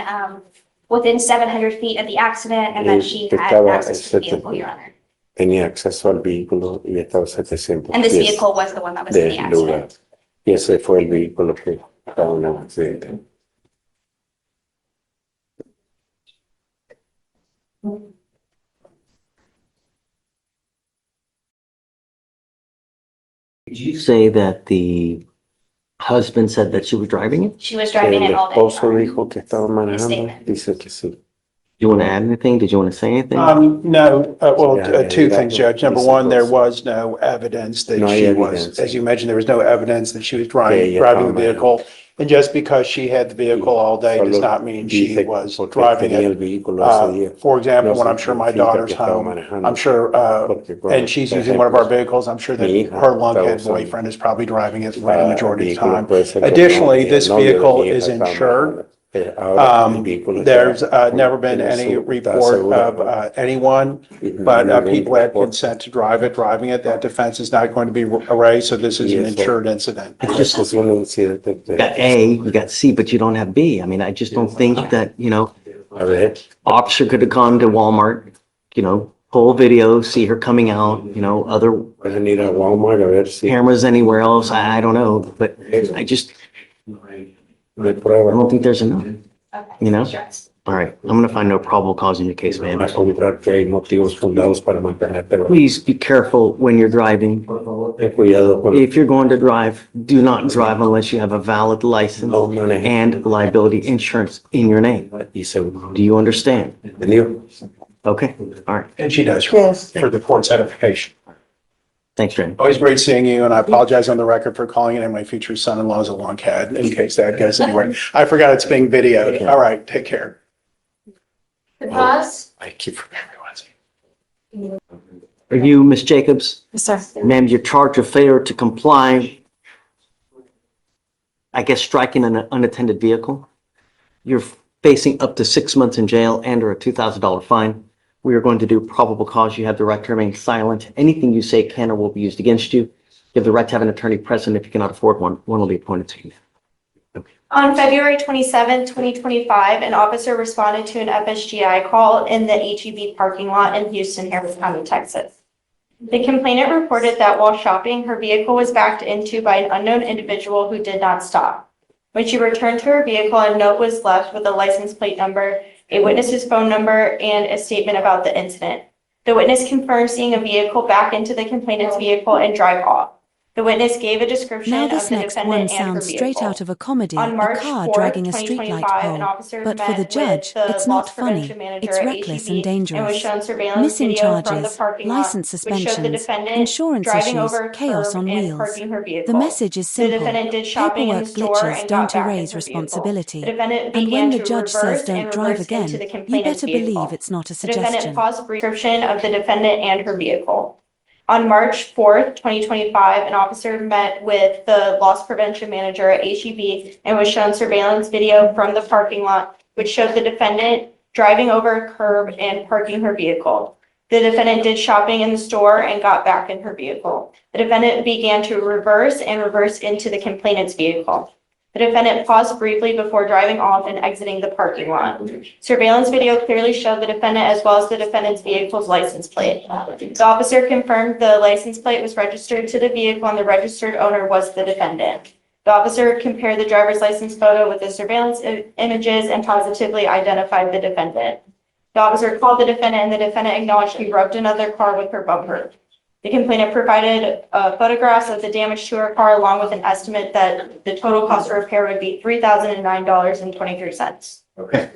within 700 feet of the accident and that she had Estaba access to the vehicle, Your Honor. tenía acceso al vehículo y estaba a 700 And this pies vehicle was the one that was in the del lugar. accident. Y ese fue el vehículo que estaba en el accidente. Did you say that the husband said that she was driving it? She was driving El it all day. esposo Your Honor. dijo que estaba manejando. statement. Dice que sí. Do you want to add anything? Did you want to say anything? No, well, Yeah, two yeah, things, yeah. Judge. Number one, there was no evidence that No hay she evidencia. was, as you mentioned, there was no evidence that she was Que ella driving the estaba vehicle. And just because she had the vehicle all day does Solo not mean she dice was porque driving tenía el it. vehículo ese día. For example, No when I'm sure my significa daughter's que estaba home, manejando. I'm sure, Porque cuando, and she's por using one of our ejemplo, vehicles, I'm sure that mi hija her lunkhead estaba usando, boyfriend is probably driving it the majority of the vehículo time. puede ser que Additionally, el this novio de vehicle mi hija is estaba insured. manejando. Ahora el vehículo There's está- never been tiene any su- está report of asegurado. anyone, but people had consent to drive it, driving it. That defense is not going to be erased, so this is Y an eso- insured incident. It's just, Es un incidente you got A, you got C, but you don't have B. I mean, I just don't think that, A ver, officer could have gone to Walmart, pull video, see her coming out, other pueden ir a Walmart a ver si cameras anywhere else. I don't know, but I just, no hay I prueba. don't think there's enough. Okay, You know? sure. All right, I'm gonna find no probable cause in your case, Va a man. encontrar que hay motivos fundados para mantenerte. Please be careful when you're driving. Por favor, ten cuidado con If you're going to drive, do not drive unless you have a valid license no manejes. and liability insurance in your name. Y seguro. Do you understand? ¿Entendido? Okay, all right. And she does. Yes. For the court's edification. Thanks, Jen. Always great seeing you, and I apologize on the record for calling it my future son-in-law's a lunkhead, in case that goes anywhere. I forgot it's being videoed. All right, take care. Pause. I keep forgetting. Are you, Ms. Jacobs? Yes, sir. Ma'am, you're charged with failure to comply, I guess striking an unattended vehicle. You're facing up to 6 months in jail and or a $2,000 fine. We are going to do probable cause. You have the right to remain silent. Anything you say can or will be used against you. You have the right to have an attorney present. If you cannot afford one, one will be appointed to you. On February 27, 2025, an officer responded to an FSGI call in the HEB parking lot in Houston, Harris County, Texas. The complainant reported that while shopping, her vehicle was backed into by an unknown individual who did not stop. When she returned to her vehicle, a note was left with a license plate number, a witness's phone number, and a statement about the incident. The witness confirmed seeing a vehicle back into the complainant's vehicle and drive off. The witness gave a description Now of this the next one defendant and her sounds straight vehicle. out of a comedy, On a March car 4th, dragging a streetlight 2025, an pole. officer But for met the with judge, the it's loss not funny. prevention manager It's at reckless and HEB and was dangerous. shown surveillance Missing video from the charges, parking lot, license which showed the suspensions, defendant insurance driving issues, over a chaos curb on and wheels. parking her vehicle. The message is The simple. defendant did shopping in the Paperwork store glitches and got don't back in erase her vehicle. responsibility. The defendant And began when the to judge says reverse don't and drive reverse into the again, you complainant's better believe vehicle. it's not a The defendant suggestion. paused a brief description of the defendant and her vehicle. On March 4th, 2025, an officer met with the loss prevention manager at HEB and was shown surveillance video from the parking lot, which showed the defendant driving over a curb and parking her vehicle. The defendant did shopping in the store and got back in her vehicle. The defendant began to reverse into the complainant's vehicle. The defendant paused briefly before driving off and exiting the parking lot. Surveillance video clearly showed the defendant as well as the defendant's vehicle's license plate. The officer confirmed the license plate was registered to the vehicle and the registered owner was the defendant. The officer compared the driver's license photo with the surveillance images and positively identified the defendant. The officer called the defendant and the defendant acknowledged he rubbed another car with her bumper. The complainant provided photographs of the damage to her car along with an estimate that the total cost of repair would be $3,009.23. Okay.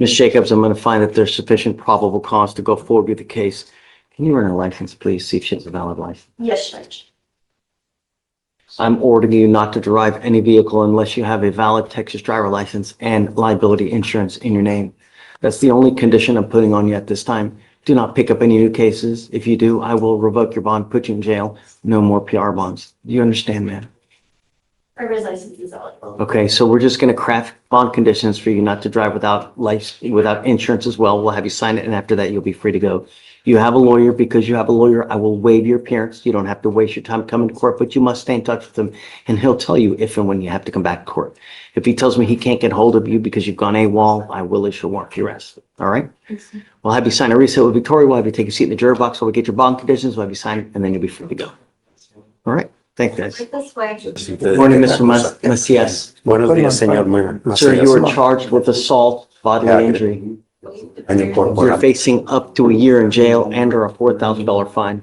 Ms. Jacobs, I'm going to find that there's sufficient probable cause to go forward with the case. Can you run her license, please? See if she has a valid license. Yes, Judge. I'm ordering you not to drive any vehicle unless you have a valid Texas driver license and liability insurance in your name. That's the only condition I'm putting on you at this time. Do not pick up any new cases. If you do, I will revoke your bond, put you in jail. No more PR bonds. Do you understand, man? Driver's license is valid. Okay, so we're just going to craft bond conditions for you not to drive without without insurance as well. We'll have you sign it, and after that, you'll be free to go. You have a lawyer. Because you have a lawyer, I will waive your appearance. You don't have to waste your time coming to court, but you must stay in touch with him, and he'll tell you if and when you have to come back to court. If he tells me he can't get hold of you because you've gone AWOL, I will issue a warrant for your arrest. All right? We'll have you sign a receipt with Victoria. We'll have you take a seat in the juror box while we get your bond conditions. We'll have you sign it, and then you'll be free to go. All right? Thank you, guys. This way. Morning, Mr. Macias. Buenos días, señor Sir, you Macías. are charged with assault, bodily injury. Año por You're facing up to a year in jail and or a $4,000 fine.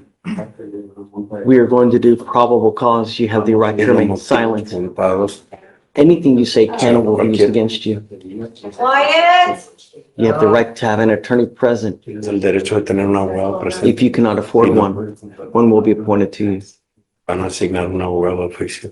We are going to do probable cause. You have the right to remain silent. Anything you say can or will be used against you. Quiet. You have the right to have an attorney present. El derecho de tener un abogado presente. If you cannot afford one, one will be appointed to you. Van a asignar un abogado oficio.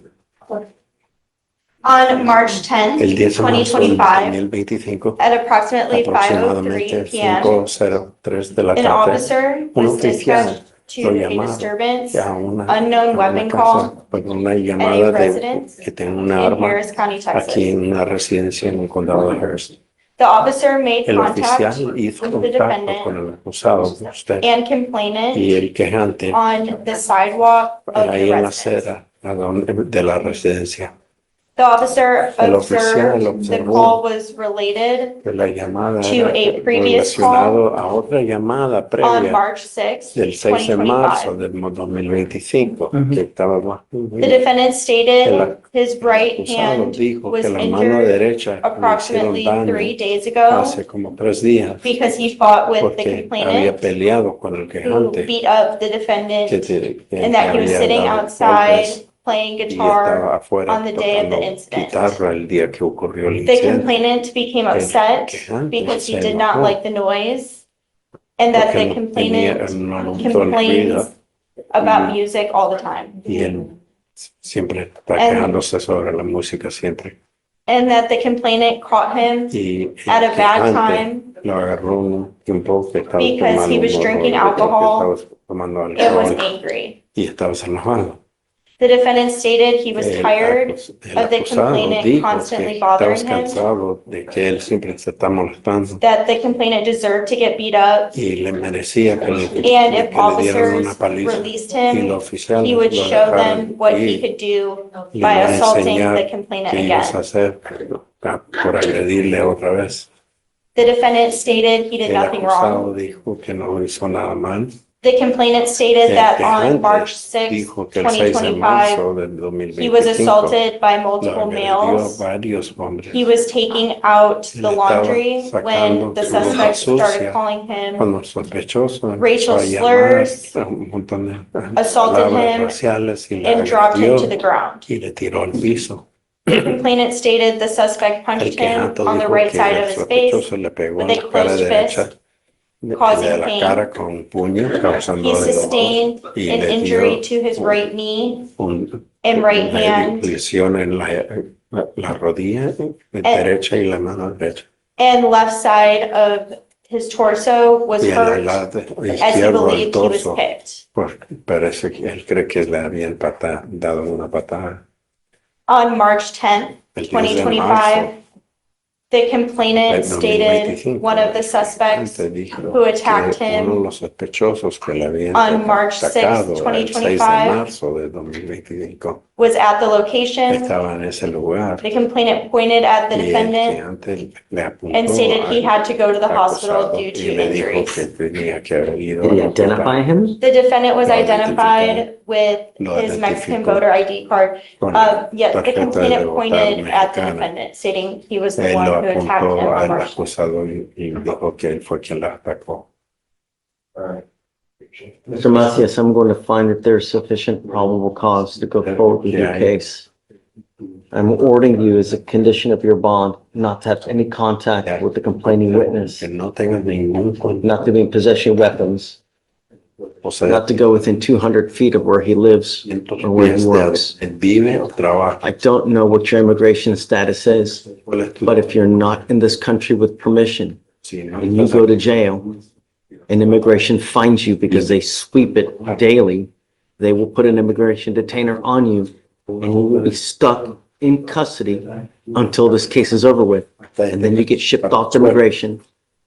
On March 10th, El 10 de marzo del 2025, 2025, at approximately aproximadamente 5:03 p.m., 5:03 de la an tarde, officer un was oficial dispatched to lo a llamaron disturbance a una unknown weapon casa call por una at a llamada de residence que tenga in una arma Harris County, aquí Texas. en una residencia en el condado de Harris. The officer made El contact oficial hizo with the contacto con defendant el acusado, usted, and complainant y el quejante on the sidewalk of ahí the en la residence. acera de la residencia. The officer El oficial observed the observó call was related que la llamada to era a previous relacionado a otra llamada on previa March 6th, del 6 de marzo 2025. del 2025 que estaba The defendant stated his right acusado hand dijo was que la mano injured derecha le hicieron approximately 3 daño days ago hace como 3 días because he fought with the porque había complainant peleado con el who quejante beat up the defendant que and that he was había sitting dado outside golpes playing y estaba guitar afuera on the day of the tocando incident. guitarra el día que ocurrió el The incidente. complainant became upset quejante because he se did not enojó like the noise and that porque the no tenía, complainant no le gustó el ruido complains about music all the time. y él siempre está And- quejándose sobre la música siempre. And that the complainant caught him Y el at a bad quejante time lo agarró un tiempo que estaba because he tomando was drinking alcohol, que alcohol estaba tomando and was alcohol angry. y estaba enojado. The defendant stated he was tired el of the acusado complainant dijo constantly que estaba bothering him, cansado de que él siempre se está molestando that the complainant deserved to get beat up, y le merecía que le and if que le dieran officers una paliza released y him, los oficiales he would lo show dejaran them what he ir could do y by le iba a assaulting enseñar the complainant qué ibas a again. hacer por agredirle otra vez. The defendant stated he did El nothing acusado wrong. dijo que no hizo nada mal. The complainant stated El that on quejante March 6, dijo que el 6 de 2025, marzo del he was 2025 assaulted by lo multiple agredió males. varios hombres. He was taking out Él the estaba laundry when sacando the su ropa suspect started sucia calling him cuando el sospechoso empezó racial a llamar slurs, a un montón de assaulted palabras him, raciales y le and dropped him agredió to the ground. y le tiró al piso. The complainant stated the suspect El punched him quejante on the dijo right que side el of his face sospechoso le pegó with en a la cara clenched derecha fist, causing de la pain. cara con un puño He causando dolor sustained y an le injury dio to his right knee un, and right una hand lesión en la rodilla derecha y la mano derecha. and left side of his torso was Y en el hurt lado as he izquierdo del believed he was torso, kicked. pues parece que él cree que le habían dado una patada. On March 10th, El 10 de 2025, marzo the complainant del stated 2025, one of the suspects antes dijo who attacked que uno de him los sospechosos que le habían on March 6th, atacado el 6 de 2025 marzo de 2025 was at the location. estaba en ese lugar The complainant pointed at the y el defendant quejante le apuntó and stated he had to go to the hospital acusado due y to le dijo que injuries. tenía que haber ido Did he al hospital. identify him? The defendant was Lo identified with Lo his Mexican identificó voter ID card. con Yes, the tarjeta de complainant votar pointed at the mexicana. defendant, stating he was the Él one lo who attacked him apuntó on al March. acusado y dijo que él fue quien la atacó. Mr. Macias, I'm going to find that there's sufficient probable cause to go forward with your Yeah. case. I'm ordering you as a condition of your bond, not to have any contact with the complaining witness, Que no tengas ningún not to be in possession of weapons, not to go within 200 feet of where he lives or where he works. Vive o trabaja. I don't know what your immigration status is, ¿Cuál es tu- but if you're not in this country with permission Si no and you estás go to jail and immigration finds you because they sweep it daily, they will put an immigration detainer on you and you will be stuck in custody until this case is over with. And then you get shipped off to immigration,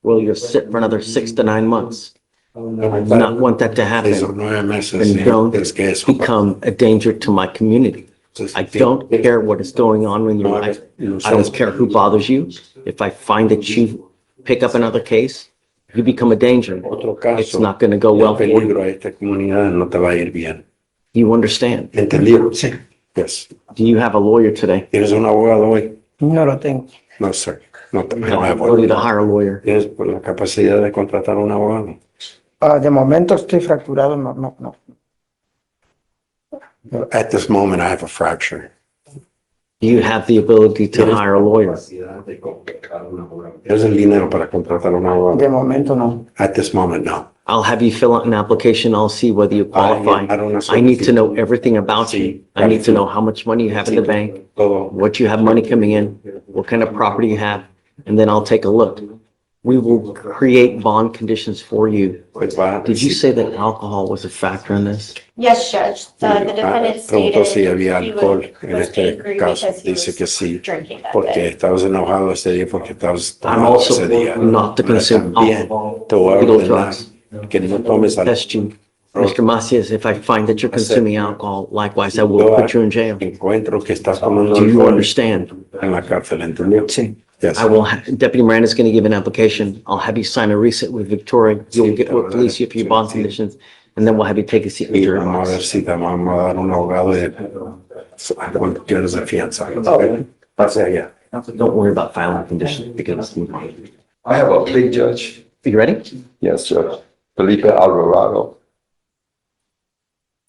where you'll sit for another 6 to 9 months. I do not want that to esos happen 9 meses, and don't es que eso become a danger to my community. I don't care what is going on in your life. I don't care who bothers you. If I find that you pick up another case, you become a danger. otro It's caso, not going to go well el for you. peligro a esta comunidad no te va a ir bien. You understand? ¿Entendido? Sí. Yes. Do you have a lawyer today? ¿Tienes un abogado hoy? No lo tengo. No, sir. No, te, no No, have go one. to hire a lawyer. ¿Tienes la capacidad de contratar un abogado? De momento estoy fracturado, no. At this moment, I have a fracture. You have the ability to hire a lawyer. ¿Tienes el dinero para contratar un abogado? De momento no. At this moment, no. I'll have you fill out an application. I'll see whether you qualify. I need to know everything about you. I need to know how much money you have in the bank, Todo. what you have money coming in, what kind of property you have, and then I'll take a look. We will create bond conditions for you. Pues va. Did you say that alcohol was a factor in this? Yes, Judge. The defendant Preguntó si stated había he alcohol was en este angry caso. because he Dice was que sí, drinking that porque day. estabas enojado ese día porque estabas I'm tomando also ese día. not to consume También alcohol, te voy a legal ordenar drugs. que no tomes alcohol. Test you. Mr. Macias, if I find that you're consuming alcohol, likewise, I will put you in jail. Encuentro que estás tomando Do you alcohol understand? en la cárcel, ¿entendió? Sí. Yes. I will, Deputy Miranda's going to give an application. I'll have you sign a receipt with Victoria. You'll get with police if your bond conditions, and then we'll have you take a seat with Y your vamos a ver boss. si te vamos a dar un abogado de cuánto quieres de fianza. Pase allá. Don't worry about filing conditions because, I have a plea, Judge. you ready? Yes, Judge. Felipe Alvarado.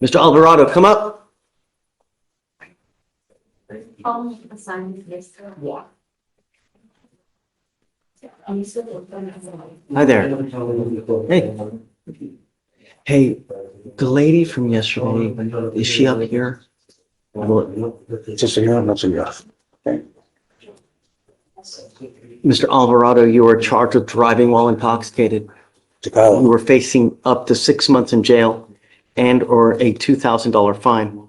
Mr. Alvarado, come up. Hi there. Hey. Hey, the lady from yesterday, is she up here? Sí, señor, no, señor. Mr. Alvarado, you were charged with driving while intoxicated. You were facing up to 6 months in jail and or a $2,000 fine.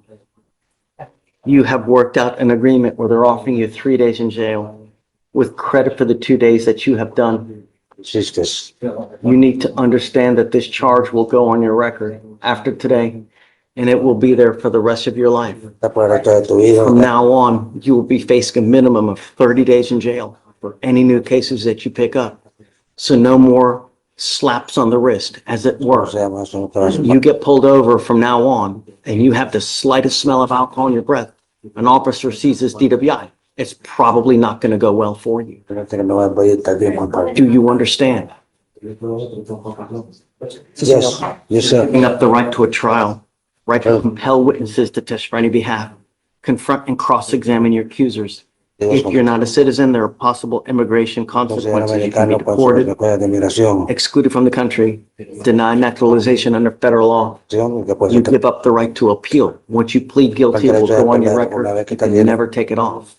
You have worked out an agreement where they're offering you 3 days in jail with credit for the 2 days that you have done. You need to understand that this charge will go on your record after today, and it will be there for the rest of your life. From now on, you will be facing a minimum of 30 days in jail for any new cases that you pick up. So no more slaps on the wrist, as it were. You get pulled over from now on, and you have the slightest smell of alcohol in your breath, an officer sees this DWI. It's probably not going to go well for you. Do you understand? Yes, yes, sir. Giving up the right to a trial, right to compel witnesses to testify on your behalf, confront and cross-examine your accusers. If you're not a citizen, there are possible immigration consequences. You can be deported, excluded from the country, denied naturalization under federal law. You give up the right to appeal. Once you plead guilty, it will go on your record and you never take it off.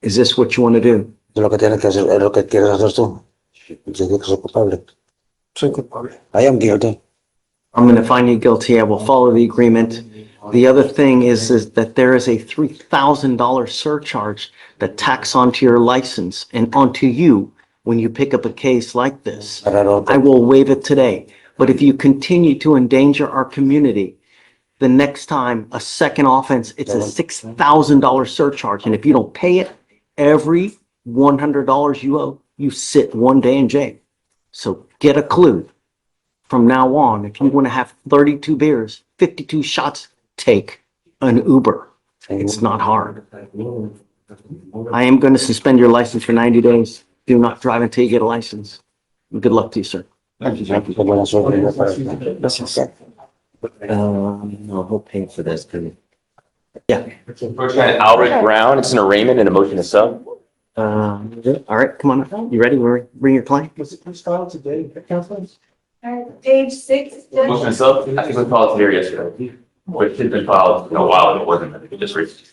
Is this what you want to do? Es lo que tienes que hacer, es lo que quieres hacer tú. Dice que soy culpable. Soy culpable. I am guilty. I'm going to find you guilty. I will follow the agreement. The other thing is that there is a $3,000 surcharge that tacks onto your license and onto you when you pick up a case like this. I will waive it today. But if you continue to endanger our community, the next time a second offense, it's a $6,000 surcharge. And if you don't pay it, every $100 you owe, you sit 1 day in jail. So get a clue. From now on, if you want to have 32 beers, 52 shots, take an Uber. It's not hard. I am going to suspend your license for 90 days. Do not drive until you get a license. Good luck to you, sir. Buena suerte. Gracias. No, he'll pay for this. Yeah. Lieutenant Albert Brown, it's an arraignment and a motion to sub. All right, come on. up. You ready? Bring your client. Page 6. Motion to sub, I think we filed it here yesterday, but it had been filed a while ago, wasn't it? Just recently.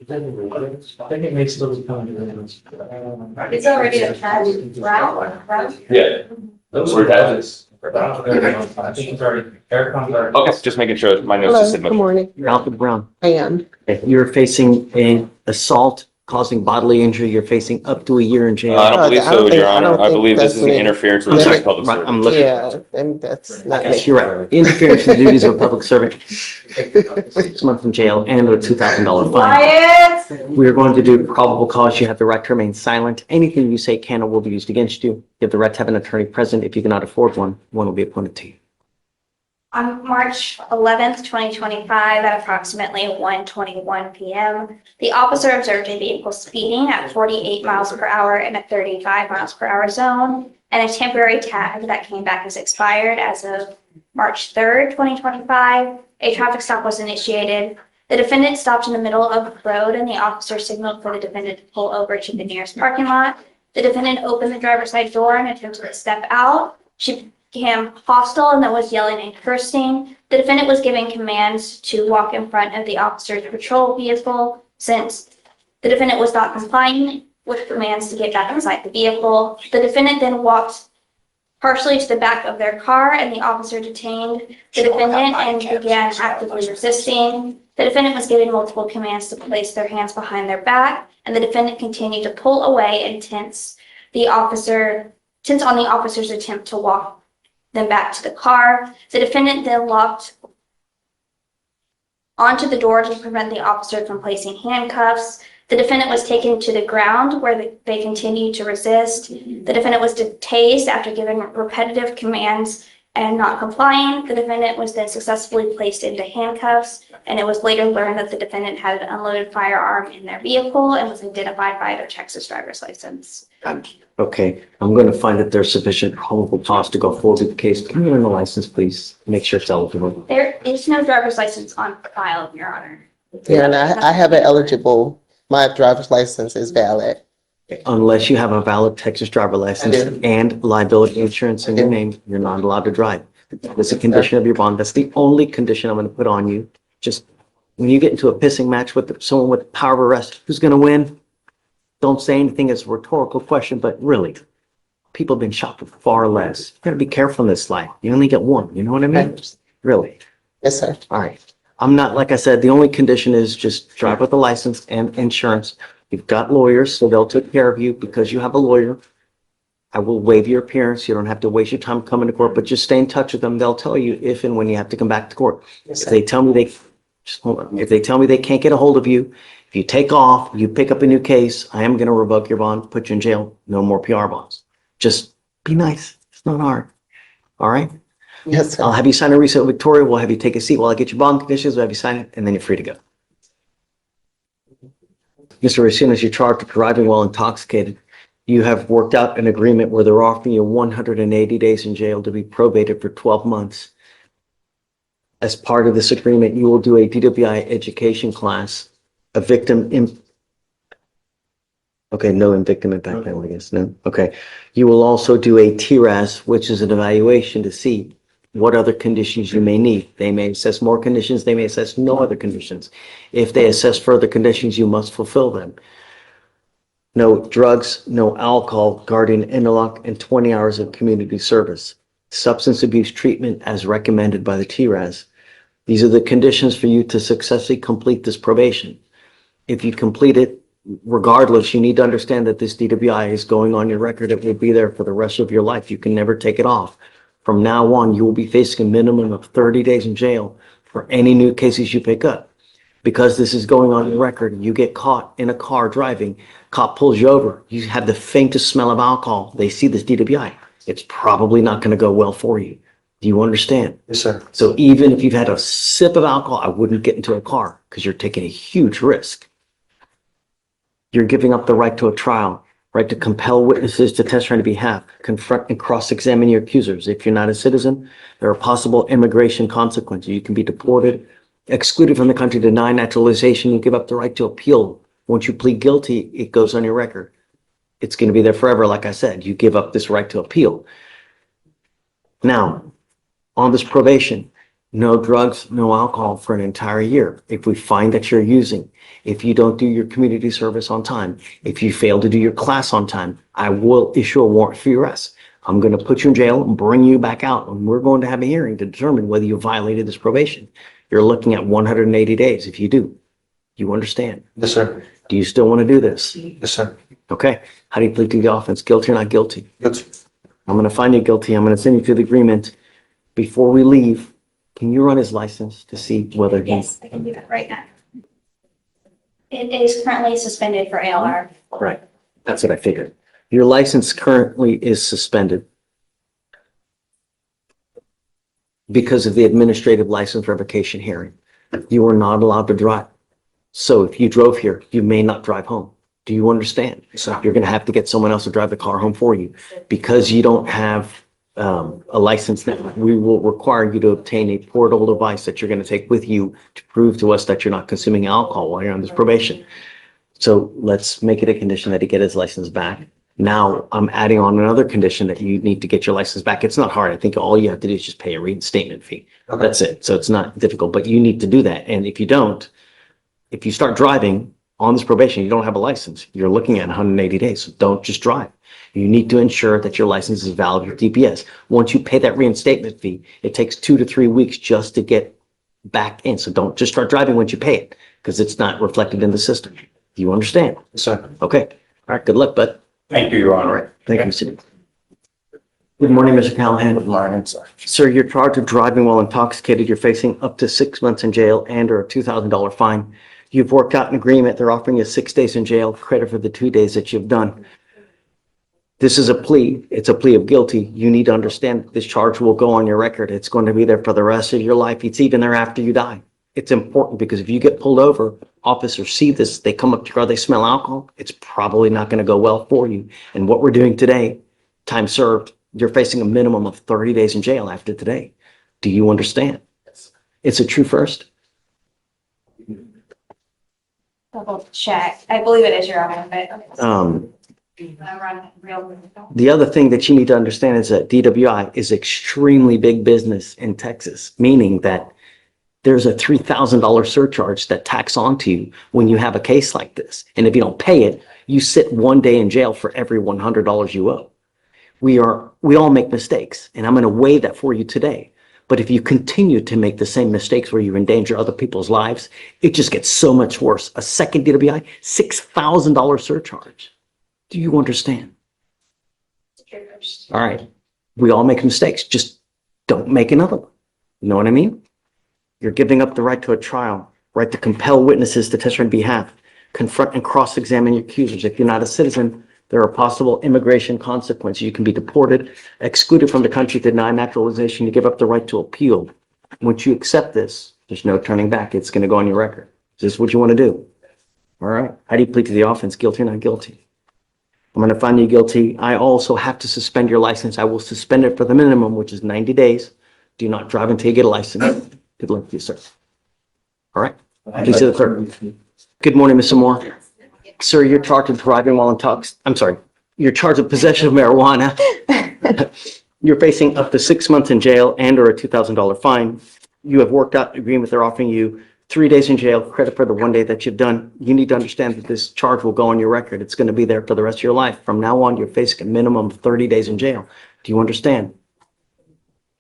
It's already attached. Brown? Yeah. Those were attachments. Okay, just making sure my notes just said motion. morning. Albert Brown. I am. Okay, you're facing an assault causing bodily injury. You're facing up to a year in jail. I don't believe so, Your Honor. I believe this is an that's me. interference with the public Right, service. I'm looking. Yeah, and that's not Yes, me. you're right. Interference with the duties of a public servant. 6 months in jail and a $2,000 fine. Quiet. We are going to do probable cause. You have the right to remain silent. Anything you say can or will be used against you. You have the right to have an attorney present. If you cannot afford one, one will be appointed to you. On March 11th, 2025, at approximately 1:21 p.m., the officer observed a vehicle speeding at 48 miles per hour in a 35 miles per hour zone, and a temporary tag that came back as expired as of March 3rd, 2025. A traffic stop was initiated. The defendant stopped in the middle of the road, and the officer signaled for the defendant to pull over to the nearest parking lot. The defendant opened the driver's side door and attempted to step out. She became hostile and then was yelling and cursing. The defendant was giving commands to walk in front of the officer's patrol vehicle. Since the defendant was not complying with commands to get back inside the vehicle, the defendant then walked partially to the back of their car, and the officer detained the defendant and began actively resisting. The defendant was given multiple commands to place their hands behind their back, and the defendant continued to pull away and tense on the officer's attempt to walk them back to the car. The defendant then locked onto the door to prevent the officer from placing handcuffs. The defendant was taken to the ground where they continued to resist. The defendant was tased after giving repetitive commands and not complying. The defendant was then successfully placed into handcuffs, and it was later learned that the defendant had an unloaded firearm in their vehicle and was identified by their Texas driver's license. Okay, I'm going to find that there's sufficient probable cause to go forward with the case. Can you run the license, please? Make sure it's eligible. There is no driver's license on file, Your Honor. Yeah, and I have it eligible. My driver's license is valid. Unless you have a valid Texas driver license and liability insurance in your name, you're not allowed to drive. That's a condition of your bond. That's the only condition I'm going to put on you. Just when you get into a pissing match with someone with power of arrest, who's going to win? Don't say anything as a rhetorical question, but really, people have been shot for far less. You got to be careful in this life. You only get one. You know what I mean? Really? Yes, sir. All right. I'm not, like I said, the only condition is just drive with a license and insurance. You've got lawyers, so they'll take care of you because you have a lawyer. I will waive your appearance. You don't have to waste your time coming to court, but just stay in touch with them. They'll tell you if and when you have to come back to court. Yes, If they tell me if they tell me they can't get a hold of you, if you take off, you pick up a new case, I am going to revoke your bond, put you in jail. No more PR bonds. Just be nice. It's not hard. All right? Yes, sir. I'll have you sign a receipt with Victoria. We'll have you take a seat while I get your bond conditions. We'll have you sign it, and then you're free to go. Mr. Racines, you're charged with driving while intoxicated. You have worked out an agreement where they're offering you 180 days in jail to be probated for 12 months. As part of this agreement, you will do a DWI education class, a victim okay, no victim impact panel, I guess, no? Okay. You will also do a TRAS, which is an evaluation to see what other conditions you may need. They may assess more conditions, they may assess no other conditions. If they assess further conditions, you must fulfill them. No drugs, no alcohol, guardian interlock, and 20 hours of community service. Substance abuse treatment as recommended by the TRAS. These are the conditions for you to successfully complete this probation. If you complete it, regardless, you need to understand that this DWI is going on your record. It will be there for the rest of your life. You can never take it off. From now on, you will be facing a minimum of 30 days in jail for any new cases you pick up. Because this is going on your record, you get caught in a car driving, cop pulls you over, you have the faintest smell of alcohol, they see this DWI. It's probably not going to go well for you. Do you understand? Yes, sir. So even if you've had a sip of alcohol, I wouldn't get into a car because you're taking a huge risk. You're giving up the right to a trial. right to compel witnesses to testify on your behalf, confront and cross-examine your accusers. If you're not a citizen, there are possible immigration consequences. You can be deported, excluded from the country, denied naturalization. You give up the right to appeal. Once you plead guilty, it goes on your record. It's going to be there forever. Like I said, you give up this right to appeal. Now, on this probation, no drugs, no alcohol for an entire year. If we find that you're using, if you don't do your community service on time, if you fail to do your class on time, I will issue a warrant for your arrest. I'm going to put you in jail and bring you back out, and we're going to have a hearing to determine whether you violated this probation. You're looking at 180 days if you do. You understand? Yes, sir. Do you still want to do this? Yes, sir. Okay. How do you plead to the offense? Guilty or not guilty? Guilty. I'm going to find you guilty. I'm going to send you to the agreement. Before we leave, can you run his license to see whether he... Yes, I can do that right now. It is currently suspended for ALR. Right. That's what I figured. Your license currently is suspended because of the administrative license revocation hearing. You are not allowed to drive. So if you drove here, you may not drive home. Do you understand? So you're going to have to get someone else to drive the car home for you. Because you don't have a license now, we will require you to obtain a portable device that you're going to take with you to prove to us that you're not consuming alcohol while you're on this probation. So let's make it a condition that he get his license back. Now I'm adding on another condition that you need to get your license back. It's not hard. I think all you have to do is just pay a reinstatement fee. Okay. That's it. So it's not difficult, but you need to do that. And if you don't, if you start driving on this probation, you don't have a license, you're looking at 180 days. So don't just drive. You need to ensure that your license is valid with DPS. Once you pay that reinstatement fee, it takes 2 to 3 weeks just to get back in. So don't just start driving once you pay it because it's not reflected in the system. Do you understand? Yes, sir. Okay. All right. Good luck, bud. Thank you, Your All Honor. right. Thank you, City. Good morning, Mr. Callahan. Good morning, sir. Sir, you're charged with driving while intoxicated. You're facing up to 6 months in jail and or a $2,000 fine. You've worked out an agreement. They're offering you 6 days in jail, credit for the 2 days that you've done. This is a plea. It's a plea of guilty. You need to understand this charge will go on your record. It's going to be there for the rest of your life. It's even there after you die. It's important because if you get pulled over, officers see this, they come up to your car, they smell alcohol, it's probably not going to go well for you. And what we're doing today, time served, you're facing a minimum of 30 days in jail after today. Do you understand? It's a true first. Double check. I believe it is Your Honor, but I'm running real. The other thing that you need to understand is that DWI is extremely big business in Texas, meaning that there's a $3,000 surcharge that tacks onto you when you have a case like this. And if you don't pay it, you sit 1 day in jail for every $100 you owe. We all make mistakes, and I'm going to waive that for you today. But if you continue to make the same mistakes where you endanger other people's lives, it just gets so much worse. A second DWI, $6,000 surcharge. Do you understand? All right. We all make mistakes. Just don't make another one. You know what I mean? You're giving up the right to a trial, right to compel witnesses to testify on behalf, confront and cross-examine your accusers. If you're not a citizen, there are possible immigration consequences. You can be deported, excluded from the country, denied naturalization. You give up the right to appeal. Once you accept this, there's no turning back. It's going to go on your record. Is this what you want to do? All right. How do you plead to the offense? Guilty or not guilty? I'm going to find you guilty. I also have to suspend your license. I will suspend it for the minimum, which is 90 days. Do not drive until you get a license. Good luck to you, sir. All right. Please see the clerk. Good morning, Mr. Moore. Sir, you're charged with driving while intoxicated. I'm sorry. You're charged with possession of marijuana. You're facing up to 6 months in jail and or a $2,000 fine. You have worked out an agreement. They're offering you 3 days in jail, credit for the 1 day that you've done. You need to understand that this charge will go on your record. It's going to be there for the rest of your life. From now on, you're facing a minimum of 30 days in jail. Do you understand?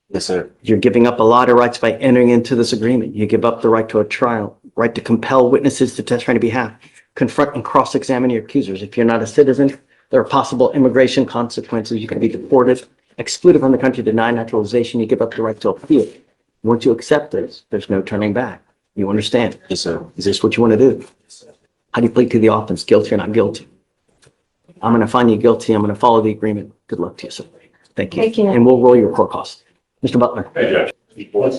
Yes, sir. You're giving up a lot of rights by entering into this agreement. You give up the right to a trial, right to compel witnesses to testify on your behalf, confront and cross-examine your accusers. If you're not a citizen, there are possible immigration consequences. You can be deported, excluded from the country, denied naturalization. You give up the right to appeal. Once you accept this, there's no turning back. You understand? Yes, sir. Is this what you want to do? How do you plead to the offense? Guilty or not guilty? I'm going to find you guilty. I'm going to follow the agreement. Good luck to you, sir. Thank you. Thank you. And we'll roll your court costs. Mr. Butler.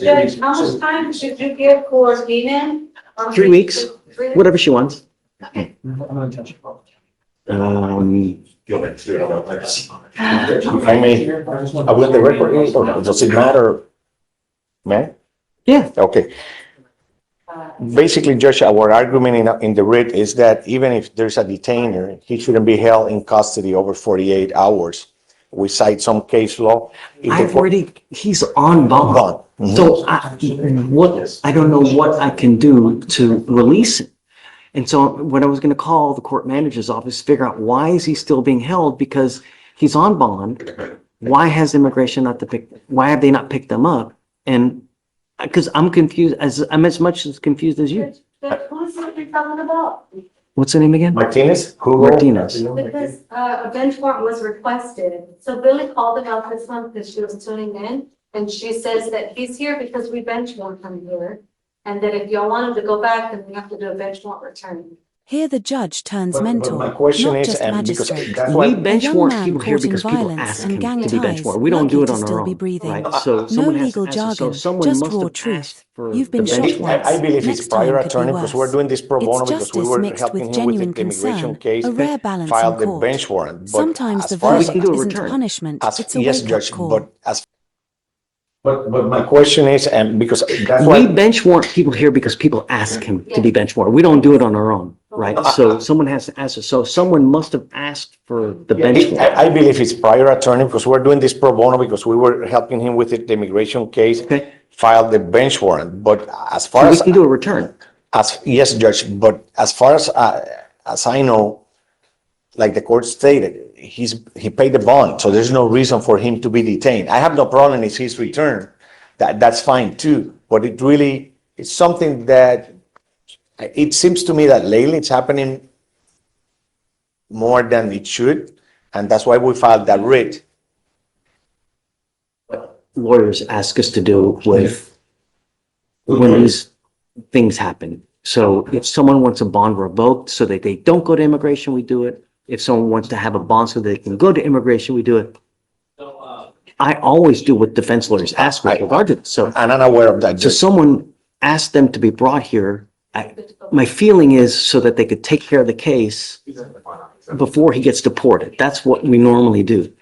Judge, how much time should you give for Dina? 3 weeks, whatever she wants. Okay. If I may, will the record, or does it matter? Man? Yeah. Okay. Basically, Judge, our argument in the writ is that even if there's a detainer, he shouldn't be held in custody over 48 hours. We cite some case law. He's on bond. So I don't know what I can do to release him. And so what I was going to call the court manager's office, figure out why is he still being held? Because he's on bond. Why has immigration why have they not picked them up? And because I'm confused, I'm as much as confused as you. Who's we talking about? What's the name again? Martinez? Martinez. Because a bench warrant was requested. So Billy called about this one because she was tuning in. And she says that he's here because we bench warrant him here. And that if y'all want him to go back, then we have to do a bench warrant return. Here the judge turns mentor, my question not is, just and because magistrate. that's why We bench A young warrant man people here caught in because people violence ask and him gang to be bench ties, warrant. We don't lucky do it to on still our be own, breathing. right? So No someone has legal to ask. So jargon, someone just must raw have truth. asked for You've been the shot bench warrant. once. I believe Next it's prior time could be attorney because we're worse. doing this pro bono It's because we justice were mixed helping with him with genuine the immigration concern, case, a rare balance in filed the court. bench warrant. But Sometimes the as far as verdict do a isn't return. punishment, it's a yes, wake-up Judge, call. but my question is, and because that's We why bench warrant people here because people ask him to be bench warrant. We don't do it on our own, right? So someone has to ask us. So someone must have asked for the bench warrant. I believe it's prior attorney because we're doing this pro bono because we were helping him with the immigration case, Okay. filed the bench warrant. But as far So we as can do a return. yes, Judge, but as far as I know, like the court stated, he paid the bond, so there's no reason for him to be detained. I have no problem if he's returned. That's fine too. But it's something that it seems to me that lately it's happening more than it should, and that's why we filed that writ. Lawyers ask us to do with when these things happen. So if someone wants a bond revoked so that they don't go to immigration, we do it. If someone wants to have a bond so they can go to immigration, we do it. I always do what defense lawyers ask with regard to this. So, And I'm aware of that, so Judge. someone asked them to be brought here. My feeling is so that they could take care of the case before he gets deported. That's what we normally do.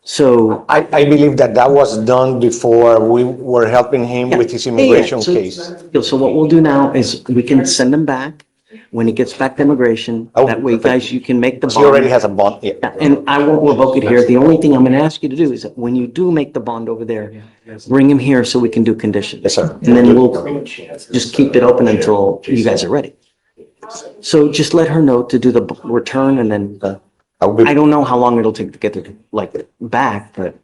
So I believe that was done before we were helping him with his immigration case. So what we'll do now is we can send him back when he gets back to immigration. Oh, That way, perfect. guys, you can make the He already bond. has a bond, yeah. And I won't revoke it here. The only thing I'm gonna ask you to do is that when you do make the bond over there, bring him here so we can do conditions. Yes, sir. And then we'll just keep it open until you guys are ready. So just let her know to do the return and then I don't know how long it'll take to get it like back, but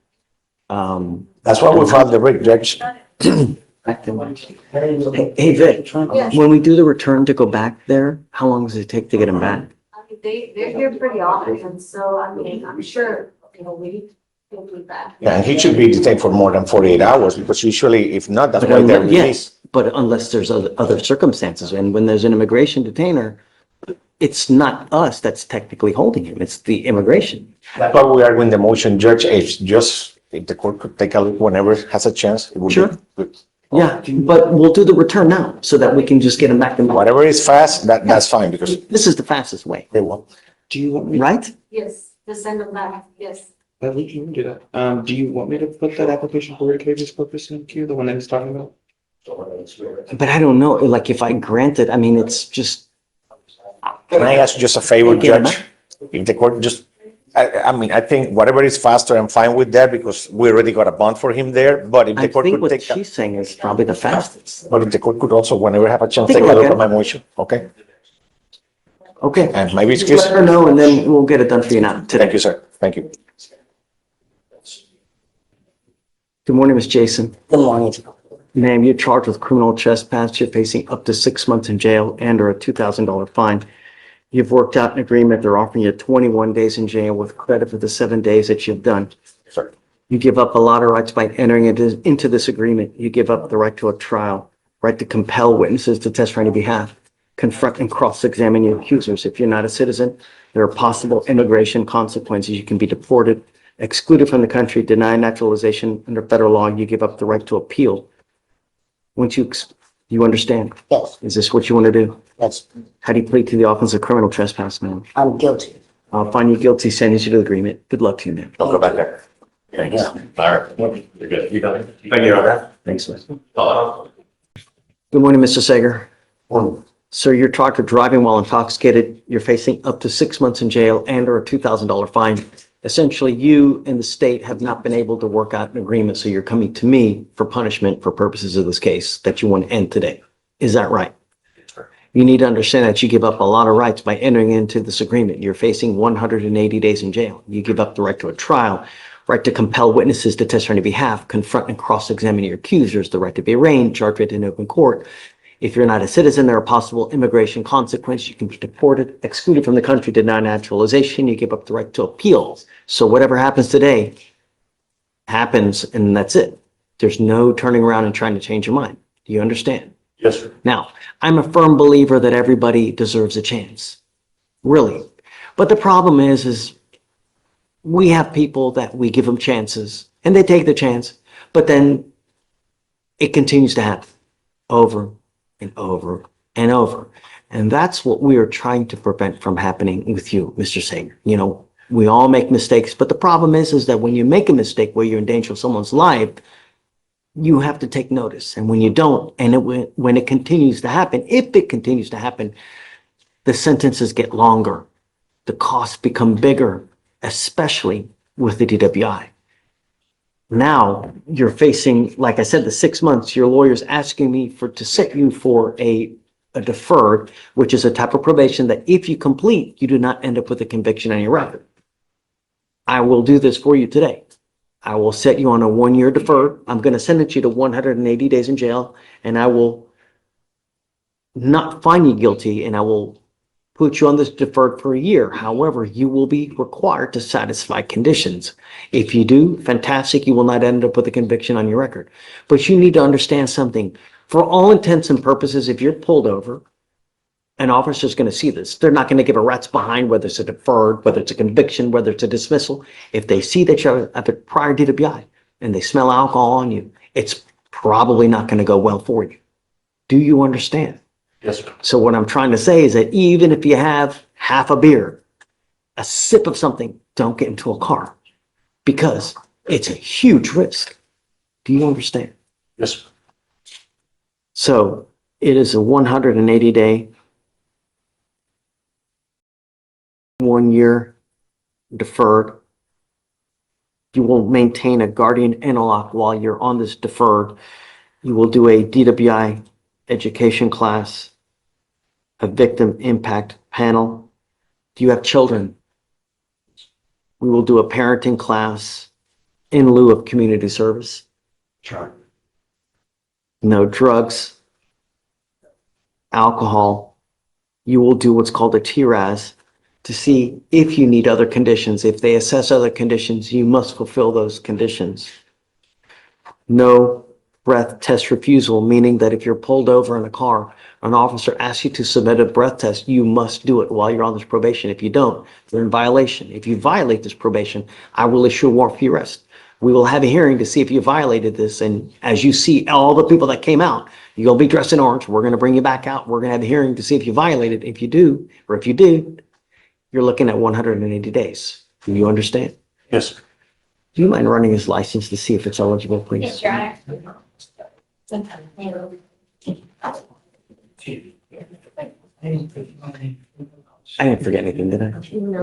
That's why we filed the writ, Judge. Hey Vic, when we do the return to go back there, how long does it take to get him back? They're here pretty often, so I mean, I'm sure in a week he'll be back. Yeah, and he should be detained for more than 48 hours because usually, if not, that's why they're released. Yes, but unless there's other circumstances, and when there's an immigration detainer, it's not us that's technically holding him, it's the immigration. That's why we are in the motion, Judge. If the court could take a look whenever it has a chance, it would be Sure. good. Yeah, but we'll do the return now so that we can just get him back in. Whatever is fast, that's fine because This is the fastest way, they won't. Do you want me? right? Yes, to send them back, yes. We can do that. Do you want me to put that application for writ habeas corpus in queue, the one that he's talking about? But I don't know, like if I grant it, I mean, it's just. Can I ask just a favor, Get him Judge? If the court just, I mean, I think whatever is faster, I'm fine with that because we already got a bond for him there. But if I the court think could what take, she's saying is probably the fastest. but if the court could also, whenever have a chance, Take take a a look look at at my motion, okay? Okay. And maybe it's Let her know and then we'll get it done for you now today. Thank you, sir. Thank you. Good morning, Ms. Jason. Good morning. Ma'am, you're charged with criminal trespass. You're facing up to 6 months in jail and or a $2,000 fine. You've worked out an agreement. They're offering you 21 days in jail with credit for the 7 days that you've done. Sir. You give up a lot of rights by entering into this agreement. You give up the right to a trial, right to compel witnesses to testify on your behalf, confront and cross-examine your accusers. If you're not a citizen, there are possible immigration consequences. You can be deported, excluded from the country, denied naturalization under federal law. You give up the right to appeal. Once you understand? Yes, Is this what you want to do? yes, How do you plead to the offense of criminal trespass, ma'am? I'm guilty. I'll find you guilty, sentence you to the agreement. Good luck to you, man. Don't go back there. Thanks. All right. You're good. You got it. Thank you. Thanks, man. Oh. Good morning, Mr. Sager. Sir, you're charged with driving while intoxicated. You're facing up to 6 months in jail and or a $2,000 fine. Essentially, you and the state have not been able to work out an agreement, so you're coming to me for punishment for purposes of this case that you want to end today. Is that right? You need to understand that you give up a lot of rights by entering into this agreement. You're facing 180 days in jail. You give up the right to a trial, right to compel witnesses to testify on your behalf, confront and cross-examine your accusers, the right to be arraigned, charged with in open court. If you're not a citizen, there are possible immigration consequences. You can be deported, excluded from the country, denied naturalization. You give up the right to appeals. So whatever happens today happens, and that's it. There's no turning around and trying to change your mind. Do you understand? Yes, sir. Now, I'm a firm believer that everybody deserves a chance. Really. But the problem is we have people that we give them chances and they take the chance, but then it continues to happen over and over and over. And that's what we are trying to prevent from happening with you, Mr. Sager. You know, we all make mistakes, but the problem is that when you make a mistake where you're in danger of someone's life, you have to take notice. And when you don't, and when it continues to happen, if it continues to happen, the sentences get longer. The costs become bigger, especially with the DWI. Now you're facing, like I said, the 6 months. Your lawyer's asking me to set you for a deferred, which is a type of probation that if you complete, you do not end up with a conviction on your record. I will do this for you today. I will set you on a 1-year deferred. I'm going to sentence you to 180 days in jail, and I will not find you guilty, and I will put you on this deferred for a year. However, you will be required to satisfy conditions. If you do, fantastic, you will not end up with a conviction on your record. But you need to understand something. For all intents and purposes, if you're pulled over, an officer's going to see this. They're not going to give a rat's behind whether it's a deferred, whether it's a conviction, whether it's a dismissal. If they see that you have a prior DWI and they smell alcohol on you, it's probably not going to go well for you. Do you understand? Yes, sir. So what I'm trying to say is that even if you have half a beer, a sip of something, don't get into a car because it's a huge risk. Do you understand? Yes, sir. So it is a 180-day, 1-year deferred. You will maintain a guardian interlock while you're on this deferred. You will do a DWI education class, a victim impact panel. Do you have children? We will do a parenting class in lieu of community service. Sure. No drugs, alcohol. You will do what's called a TRAS to see if you need other conditions. If they assess other conditions, you must fulfill those conditions. No breath test refusal, meaning that if you're pulled over in a car, an officer asks you to submit a breath test, you must do it while you're on this probation. If you don't, you're in violation. If you violate this probation, I will issue a warrant for your arrest. We will have a hearing to see if you violated this. And as you see all the people that came out, you'll be dressed in orange. We're going to bring you back out. We're going to have a hearing to see if you violated. If you do, or if you did, you're looking at 180 days. Do you understand? Yes, sir. Do you mind running his license to see if it's eligible, please? Yes, Your Honor. I didn't forget anything, did I?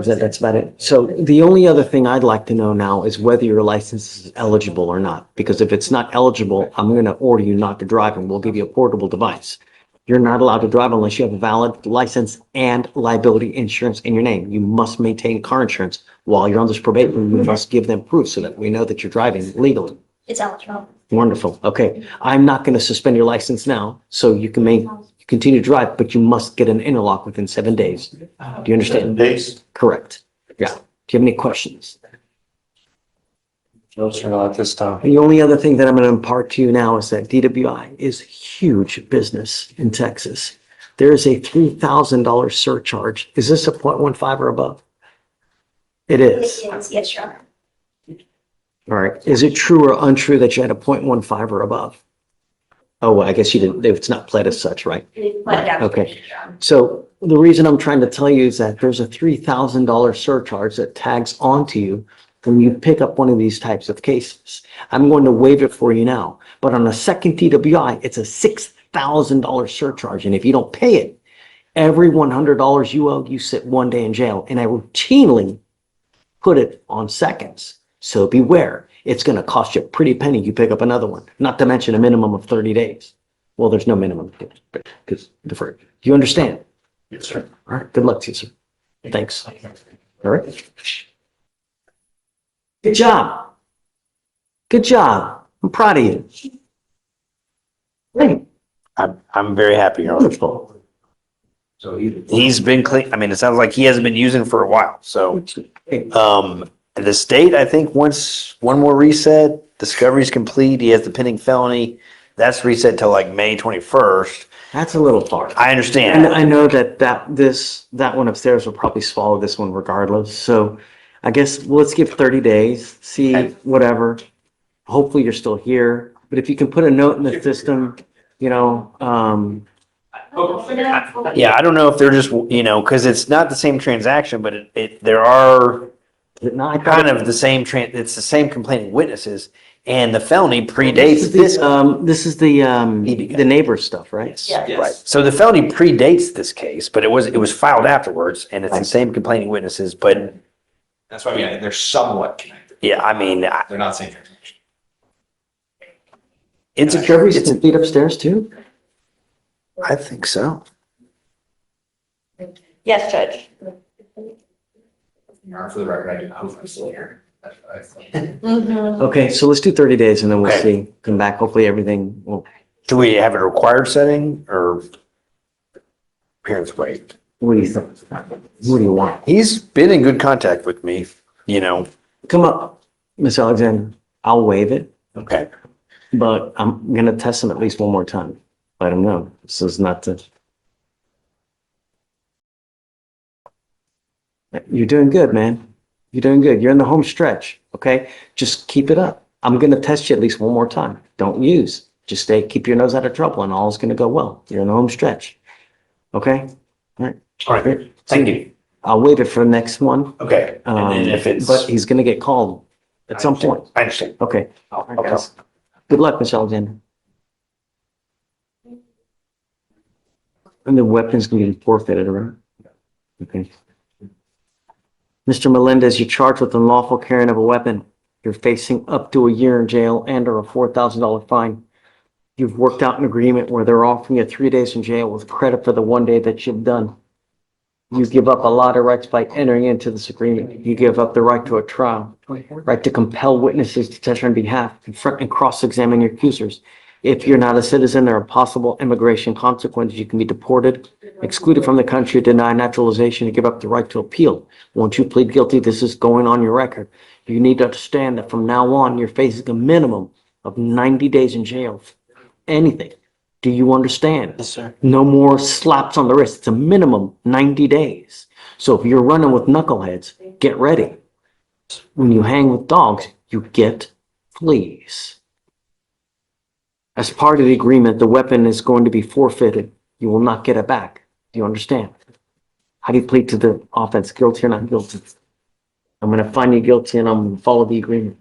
That's about it. So the only other thing I'd like to know now is whether your license is eligible or not. Because if it's not eligible, I'm going to order you not to drive and we'll give you a portable device. You're not allowed to drive unless you have a valid license and liability insurance in your name. You must maintain car insurance while you're on this probation. You must give them proof so that we know that you're driving legally. It's eligible. Wonderful. Okay. I'm not going to suspend your license now, so you can continue to drive, but you must get an interlock within 7 days. Do you understand? 7 days? Correct. Yeah. Do you have any questions? No, sir, not at this time. The only other thing that I'm going to impart to you now is that DWI is huge business in Texas. There is a $3,000 surcharge. Is this a 0.15 or above? It is. It is, yes, Your Honor. All right. Is it true or untrue that you had a 0.15 or above? Oh, well, I guess you didn't, it's not pled as such, right? Let it out. Okay. So the reason I'm trying to tell you is that there's a $3,000 surcharge that tags onto you when you pick up one of these types of cases. I'm going to waive it for you now, but on a second DWI, it's a $6,000 surcharge. And if you don't pay it, every $100 you owe, you sit 1 day in jail. And I routinely put it on seconds. So beware, it's going to cost you a pretty penny. You pick up another one, not to mention a minimum of 30 days. Well, there's no minimum because deferred. Do you understand? Yes, sir. All right. Good luck to you, sir. Thanks. All right. Good job. Good job. I'm proud of you. Hey. I'm very happy, Your Honor. So he's been clean. I mean, it sounds like he hasn't been using for a while. So, the state, I think once one more reset, discovery is complete. He has the pending felony. That's reset till like May 21st. That's a little far. I understand. And I know that one upstairs will probably swallow this one regardless. So I guess let's give 30 days, see whatever. Hopefully you're still here. But if you can put a note in the system, you know, Yeah, I don't know if they're just, because it's not the same transaction, but there are kind of the same, it's the same complaining witnesses, and the felony predates this. This is the neighbor stuff, right? Yes. Right. So the felony predates this case, but it was filed afterwards, and it's the same complaining witnesses, but. That's why they're somewhat connected. Yeah, I mean. They're not same transaction. Discovery's complete upstairs too? I think so. Yes, Judge. For the record, I do hope I'm still here. Okay, so let's do 30 days and then we'll see. Come back. Hopefully everything will. Do we have a required setting or appearance waived? What do you think? What do you want? He's been in good contact with me, Come up, Miss Alexander. I'll waive it, Okay. but I'm gonna test him at least one more time. Let him know. This is not the. You're doing good, man. You're doing good. You're in the home stretch. Okay, just keep it up. I'm gonna test you at least one more time. Don't use. Just keep your nose out of trouble, and all is gonna go well. You're in the home stretch. Okay. All right. All right. Thank you. I'll wait it for the next one. Okay. And then if it's. But he's gonna get called at some point. I understand. Okay. All right, guys. Good luck, Miss Alexander. And the weapon's gonna be forfeited, right? Okay. Mr. Melendez, you're charged with unlawful carrying of a weapon. You're facing up to a year in jail and or a $4,000 fine. You've worked out an agreement where they're offering you 3 days in jail with credit for the 1 day that you've done. You give up a lot of rights by entering into this agreement. You give up the right to a trial, right to compel witnesses to testify on behalf, confront and cross-examine your accusers. If you're not a citizen, there are possible immigration consequences. You can be deported, excluded from the country, denied naturalization, and give up the right to appeal. Once you plead guilty, this is going on your record. You need to understand that from now on, you're facing a minimum of 90 days in jail. Anything. Do you understand? Yes, sir. No more slaps on the wrist. It's a minimum 90 days. So if you're running with knuckleheads, get ready. When you hang with dogs, you get fleas. As part of the agreement, the weapon is going to be forfeited. You will not get it back. Do you understand? How do you plead to the offense? Guilty or not guilty? I'm going to find you guilty and I'm going to follow the agreement.